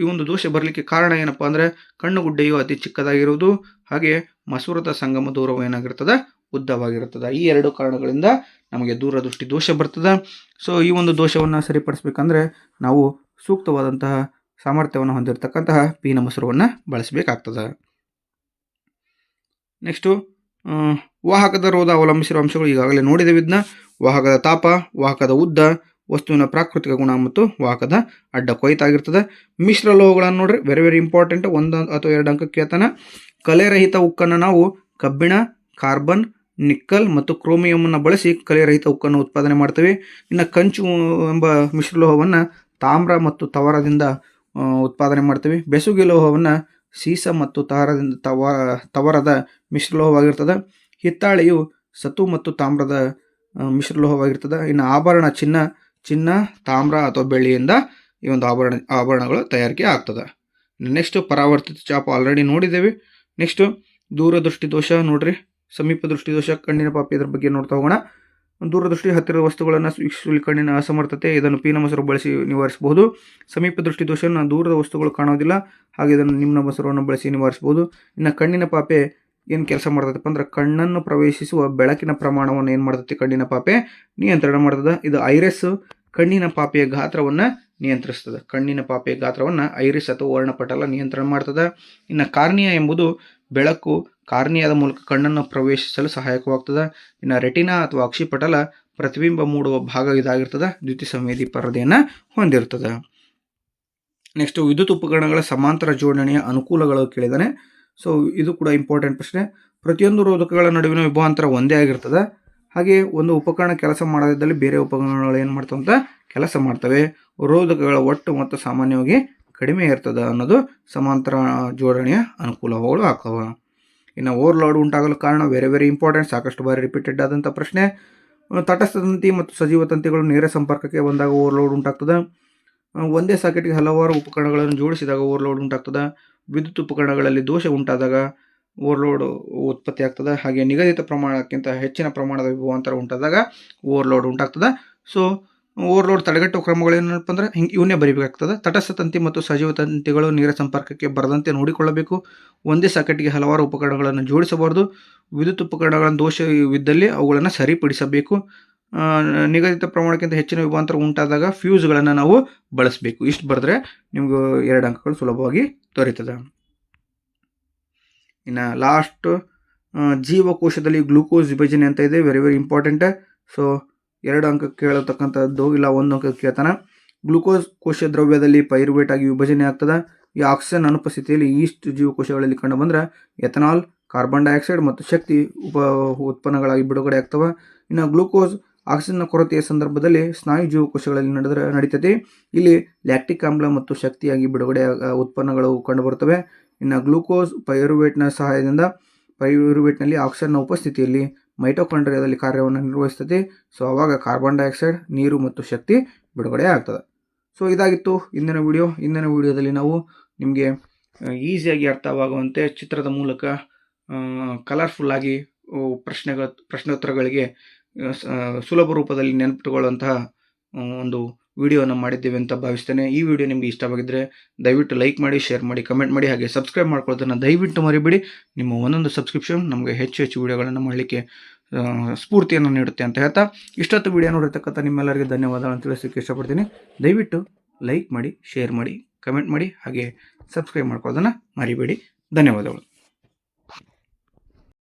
ಈ ಒಂದು ದೋಷ ಬರಲಿಕ್ಕೆ ಕಾರಣ ಏನಪ್ಪ ಅಂದರೆ, ಕಣ್ಣುಗುಡ್ಡೆಯು ಅತಿ ಚಿಕ್ಕದಾಗಿರುವುದು, ಹಾಗೆ ಮಸೂರದ ಸಂಗಮ ದೂರವು ಏನಾಗಿರ್ತದೆ, ಉದ್ದವಾಗಿರುತ್ತದೆ. ಈ 2 ಕಾರಣಗಳಿಂದ ನಮಗೆ ದೂರದೃಷ್ಟಿ ದೋಷ ಬರ್ತದೆ. ಸೊ ಈ ಒಂದು ದೋಷವನ್ನು ಸರಿಪಡಿಸಬೇಕಂದ್ರೆ ನಾವು ಸೂಕ್ತವಾದಂತಹ ಸಾಮರ್ಥ್ಯವನ್ನು ಹೊಂದಿರತಕ್ಕಂತಹ ಪೀನ ಮಸೂರವನ್ನು ಬಳಸಬೇಕಾಗ್ತದೆ. ನೆಕ್ಸ್ಟು ವಾಹಕದ ರೋಧ ಅವಲಂಬಿಸಿರುವ ಅಂಶಗಳು ಈಗಾಗಲೇ ನೋಡಿದ್ದೇವೆ. ಇದನ್ನ ವಾಹಕದ ತಾಪ, ವಾಹಕದ ಉದ್ದ, ವಸ್ತುವಿನ ಪ್ರಾಕೃತಿಕ ಗುಣ ಮತ್ತು ವಾಹಕದ ಅಡ್ಡ ಕೊಯ್ತಾಗಿರ್ತದೆ. ಮಿಶ್ರ ಲೋಹಗಳನ್ನು ನೋಡ್ರಿ, ವೆರಿ ವೆರಿ ಇಂಪಾರ್ಟೆಂಟ್. 1 ಅಥವಾ 2 ಅಂಕಕ್ಕೆ ಕೇಳ್ತಾನೆ. ಕಲೆರಹಿತ ಉಕ್ಕನ್ನು ನಾವು ಕಬ್ಬಿಣ, ಕಾರ್ಬನ್, ನಿಕ್ಕಲ್ ಮತ್ತು ಕ್ರೋಮಿಯಮನ್ನು ಬಳಸಿ ಕಲೆರಹಿತ ಉಕ್ಕನ್ನು ಉತ್ಪಾದನೆ ಮಾಡ್ತೇವೆ. ಇನ್ನು ಕಂಚು ಎಂಬ ಮಿಶ್ರಲೋಹವನ್ನು ತಾಮ್ರ ಮತ್ತು ತವರದಿಂದ ಉತ್ಪಾದನೆ ಮಾಡ್ತೇವೆ. ಬೆಸುಗೆ ಲೋಹವನ್ನು ಸೀಸ ಮತ್ತು ತವರದ ಮಿಶ್ರಲೋಹವಾಗಿರ್ತದೆ. ಹಿತ್ತಾಳೆಯು ಸತು ಮತ್ತು ತಾಮ್ರದ ಮಿಶ್ರಲೋಹವಾಗಿರ್ತದೆ. ಇನ್ನು ಆಭರಣ ಚಿನ್ನ ತಾಮ್ರ ಅಥವಾ ಬೆಳ್ಳಿಯಿಂದ ಈ ಒಂದು ಆಭರಣಗಳು ತಯಾರಿಕೆ ಆಗ್ತದೆ. ನೆಕ್ಸ್ಟ್ ಪರಾವರ್ತಿತ ಚಾಪ ಆಲ್ರೆಡಿ ನೋಡಿದ್ದೇವೆ. ನೆಕ್ಸ್ಟ್ ದೂರದೃಷ್ಟಿ ದೋಷ ನೋಡ್ರಿ, ಸಮೀಪ ದೃಷ್ಟಿ ದೋಷ, ಕಣ್ಣಿನ ಪಾಪೆ, ಇದ್ರ ಬಗ್ಗೆ ನೋಡ್ತಾ ಹೋಗೋಣ. ದೂರದೃಷ್ಟಿ ಹತ್ತಿರದ ವಸ್ತುಗಳನ್ನು ವೀಕ್ಷಿಸುವಲ್ಲಿ ಕಣ್ಣಿನ ಅಸಮರ್ಥತೆ, ಇದನ್ನು ಪೀನ ಮೊಸರು ಬಳಸಿ ನಿವಾರಿಸಬಹುದು. ಸಮೀಪ ದೃಷ್ಟಿ ದೋಷವನ್ನು ದೂರದ ವಸ್ತುಗಳು ಕಾಣೋದಿಲ್ಲ, ಹಾಗೆ ಇದನ್ನು ನಿಮ್ನ ಮೊಸರನ್ನು ಬಳಸಿ ನಿವಾರಿಸಬಹುದು. ಇನ್ನು ಕಣ್ಣಿನ ಪಾಪೆ ಏನು ಕೆಲಸ ಮಾಡ್ತದಪ್ಪ ಅಂದ್ರೆ ಕಣ್ಣನ್ನು ಪ್ರವೇಶಿಸುವ ಬೆಳಕಿನ ಪ್ರಮಾಣವನ್ನು ಏನು ಮಾಡ್ತೈತಿ ಕಣ್ಣಿನ ಪಾಪೆ ನಿಯಂತ್ರಣ ಮಾಡ್ತದೆ. ಇದು ಐರಿಸ್ ಕಣ್ಣಿನ ಪಾಪೆಯ ಗಾತ್ರವನ್ನು ನಿಯಂತ್ರಿಸ್ತದೆ. ಕಣ್ಣಿನ ಪಾಪೆಯ ಗಾತ್ರವನ್ನು ಐರಿಸ್ ಅಥವಾ ವರ್ಣಪಟಲ ನಿಯಂತ್ರಣ ಮಾಡ್ತದೆ. ಇನ್ನು ಕಾರ್ನಿಯಾ ಎಂಬುದು ಬೆಳಕು ಕಾರ್ನಿಯಾದ ಮೂಲಕ ಕಣ್ಣನ್ನು ಪ್ರವೇಶಿಸಲು ಸಹಾಯಕವಾಗ್ತದೆ. ಇನ್ನು ರೆಟಿನಾ ಅಥವಾ ಅಕ್ಷಿಪಟಲ ಪ್ರತಿಬಿಂಬ ಮೂಡುವ ಭಾಗ ಇದಾಗಿರ್ತದೆ, ದ್ಯುತಿ ಸಂವೇದಿ ಪರದೆಯನ್ನು ಹೊಂದಿರ್ತದೆ. ನೆಕ್ಸ್ಟ್ ವಿದ್ಯುತ್ ಉಪಕರಣಗಳ ಸಮಾಂತರ ಜೋಡಣೆಯ ಅನುಕೂಲಗಳು ಕೇಳಿದಾನೆ. ಸೊ ಇದು ಕೂಡ ಇಂಪಾರ್ಟೆಂಟ್ ಪ್ರಶ್ನೆ. ಪ್ರತಿಯೊಂದು ರೋಧಕಗಳ ನಡುವಿನ ವಿಭವಾಂತರ ಒಂದೇ ಆಗಿರ್ತದೆ. ಹಾಗೆ ಒಂದು ಉಪಕರಣ ಕೆಲಸ ಮಾಡದಿದ್ದಲ್ಲಿ ಬೇರೆ ಉಪಕರಣಗಳು ಏನು ಮಾಡ್ತವೆ ಅಂತ ಕೆಲಸ ಮಾಡ್ತವೆ. ರೋಧಕಗಳ ಒಟ್ಟು ಮೊತ್ತ ಸಾಮಾನ್ಯವಾಗಿ ಕಡಿಮೆ ಇರ್ತದೆ ಅನ್ನೋದು ಸಮಾಂತರ ಜೋಡಣೆಯ ಅನುಕೂಲಗಳು ಆಗ್ತವೆ. ಇನ್ನು ಓವರ್ಲೋಡ್ ಉಂಟಾಗಲು ಕಾರಣ ವೆರಿ ಇಂಪಾರ್ಟೆಂಟ್, ಸಾಕಷ್ಟು ಬಾರಿ ರಿಪೀಟೆಡ್ ಆದಂಥ ಪ್ರಶ್ನೆ. ತಟಸ್ಥ ತಂತಿ ಮತ್ತು ಸಜೀವ ತಂತಿಗಳು ನೇರ ಸಂಪರ್ಕಕ್ಕೆ ಬಂದಾಗ ಓವರ್ಲೋಡ್ ಉಂಟಾಗ್ತದೆ. ಒಂದೇ ಸಾಕೆಟ್ಗೆ ಹಲವಾರು ಉಪಕರಣಗಳನ್ನು ಜೋಡಿಸಿದಾಗ ಓವರ್ಲೋಡ್ ಉಂಟಾಗ್ತದೆ. ವಿದ್ಯುತ್ ಉಪಕರಣಗಳಲ್ಲಿ ದೋಷ ಉಂಟಾದಾಗ ಓವರ್ಲೋಡ್ ಉತ್ಪತ್ತಿ ಆಗ್ತದೆ. ಹಾಗೆ ನಿಗದಿತ ಪ್ರಮಾಣಕ್ಕಿಂತ ಹೆಚ್ಚಿನ ಪ್ರಮಾಣದ ವಿಭವಾಂತರ ಉಂಟಾದಾಗ ಓವರ್ಲೋಡ್ ಉಂಟಾಗ್ತದೆ. ಸೊ ಓವರ್ಲೋಡ್ ತಡೆಗಟ್ಟುವ ಕ್ರಮಗಳೇನಪ್ಪ ಅಂದ್ರೆ ಇವನ್ನೇ ಬರೀಬೇಕಾಗ್ತದೆ. ತಟಸ್ಥ ತಂತಿ ಮತ್ತು ಸಜೀವ ತಂತಿಗಳು ನೇರ ಸಂಪರ್ಕಕ್ಕೆ ಬರದಂತೆ ನೋಡಿಕೊಳ್ಳಬೇಕು. ಒಂದೇ ಸಾಕೆಟ್ಗೆ ಹಲವಾರು ಉಪಕರಣಗಳನ್ನು ಜೋಡಿಸಬಾರ್ದು. ವಿದ್ಯುತ್ ಉಪಕರಣಗಳನ್ನು ದೋಷವಿದ್ದಲ್ಲಿ ಅವುಗಳನ್ನು ಸರಿಪಡಿಸಬೇಕು. ನಿಗದಿತ ಪ್ರಮಾಣಕ್ಕಿಂತ ಹೆಚ್ಚಿನ ವಿಭವಾಂತರ ಉಂಟಾದಾಗ ಫ್ಯೂಸ್ಗಳನ್ನು ನಾವು ಬಳಸಬೇಕು. ಇಷ್ಟು ಬರೆದ್ರೆ ನಿಮ್ಗೆ 2 ಅಂಕಗಳು ಸುಲಭವಾಗಿ ದೊರೀತದೆ. ಇನ್ನು ಲಾಸ್ಟ್ ಜೀವಕೋಶದಲ್ಲಿ ಗ್ಲೂಕೋಸ್ ವಿಭಜನೆ ಅಂತ ಇದೆ, ವೆರಿ ಇಂಪಾರ್ಟೆಂಟ್. ಸೊ 2 ಅಂಕ ಕೇಳತಕ್ಕಂಥದ್ದು, ಇಲ್ಲ 1 ಅಂಕ ಕೇಳ್ತಾನೆ. ಗ್ಲೂಕೋಸ್ ಕೋಶ ದ್ರವ್ಯದಲ್ಲಿ ಪೈರುವೇಟ್ ಆಗಿ ವಿಭಜನೆ ಆಗ್ತದೆ. ಈ ಆಕ್ಸಿಜನ್ ಅನುಪಸ್ಥಿತಿಯಲ್ಲಿ ಈಸ್ಟ್ ಜೀವಕೋಶಗಳಲ್ಲಿ ಕಂಡು ಬಂದರೆ ಎಥನಾಲ್, ಕಾರ್ಬನ್ ಡೈಆಕ್ಸೈಡ್ ಮತ್ತು ಶಕ್ತಿ ಉತ್ಪನ್ನಗಳಾಗಿ ಬಿಡುಗಡೆ ಆಗ್ತವೆ. ಇನ್ನು ಗ್ಲೂಕೋಸ್ ಆಕ್ಸಿಜನ್ನ ಕೊರತೆಯ ಸಂದರ್ಭದಲ್ಲಿ ಸ್ನಾಯು ಜೀವಕೋಶಗಳಲ್ಲಿ ನಡೀತದೆ. ಇಲ್ಲಿ ಲ್ಯಾಕ್ಟಿಕ್ ಆಮ್ಲ ಮತ್ತು ಶಕ್ತಿಯಾಗಿ ಬಿಡುಗಡೆ ಉತ್ಪನ್ನಗಳು ಕಂಡುಬರುತ್ತವೆ. ಇನ್ನು ಗ್ಲೂಕೋಸ್ ಪೈರುವೇಟ್ನ ಸಹಾಯದಿಂದ ಪೈರುವೇಟ್ನಲ್ಲಿ ಆಕ್ಸಿಜನ್ನ ಉಪಸ್ಥಿತಿಯಲ್ಲಿ ಮೈಟೋಕಾಂಡ್ರಿಯಾದಲ್ಲಿ ಕಾರ್ಯವನ್ನು ನಿರ್ವಹಿಸ್ತದೆ. ಸೊ ಆವಾಗ ಕಾರ್ಬನ್ ಡೈಆಕ್ಸೈಡ್, ನೀರು ಮತ್ತು ಶಕ್ತಿ ಬಿಡುಗಡೆ ಆಗ್ತದೆ. ಸೊ ಇದಾಗಿತ್ತು ಇಂದಿನ ವಿಡಿಯೋ. ಇಂದಿನ ವಿಡಿಯೋದಲ್ಲಿ ನಾವು ನಿಮಗೆ ಈಸಿಯಾಗಿ ಅರ್ಥವಾಗುವಂತೆ ಚಿತ್ರದ ಮೂಲಕ ಕಲರ್ಫುಲ್ಲಾಗಿ ಪ್ರಶ್ನೋತ್ತರಗಳಿಗೆ ಸುಲಭ ರೂಪದಲ್ಲಿ ನೆನಪಿಟ್ಟುಕೊಳ್ಳುವಂತಹ ಒಂದು ವಿಡಿಯೋನ ಮಾಡಿದ್ದೇವೆ ಅಂತ ಭಾವಿಸ್ತೇನೆ. ಈ ವಿಡಿಯೋ ನಿಮಗೆ ಇಷ್ಟವಾಗಿದ್ದರೆ ದಯವಿಟ್ಟು ಲೈಕ್ ಮಾಡಿ, ಶೇರ್ ಮಾಡಿ, ಕಮೆಂಟ್ ಮಾಡಿ, ಹಾಗೆ ಸಬ್ಸ್ಕ್ರೈಬ್ ಮಾಡ್ಕೊಳ್ಳೋದನ್ನು ದಯವಿಟ್ಟು ಮರಿಬೇಡಿ. ನಿಮ್ಮ ಒಂದೊಂದು ಸಬ್ಸ್ಕ್ರಿಪ್ಷನ್ ನಮಗೆ ಹೆಚ್ಚು ವಿಡಿಯೋಗಳನ್ನು ಮಾಡಲಿಕ್ಕೆ ಸ್ಫೂರ್ತಿಯನ್ನು ನೀಡುತ್ತೆ ಅಂತ ಹೇಳ್ತಾ ಇಷ್ಟೊತ್ತು ವಿಡಿಯೋ ನೋಡಿರ್ತಕ್ಕಂಥ ನಿಮ್ಮೆಲ್ಲರಿಗೆ ಧನ್ಯವಾದಗಳನ್ನು ತಿಳಿಸೋಕ್ಕೆ ಇಷ್ಟಪಡ್ತೀನಿ. ದಯವಿಟ್ಟು ಲೈಕ್ ಮಾಡಿ, ಶೇರ್ ಮಾಡಿ, ಕಮೆಂಟ್ ಮಾಡಿ, ಹಾಗೆ ಸಬ್ಸ್ಕ್ರೈಬ್ ಮಾಡ್ಕೊಳ್ಳೋದನ್ನು ಮರಿಬೇಡಿ. ಧನ್ಯವಾದಗಳು.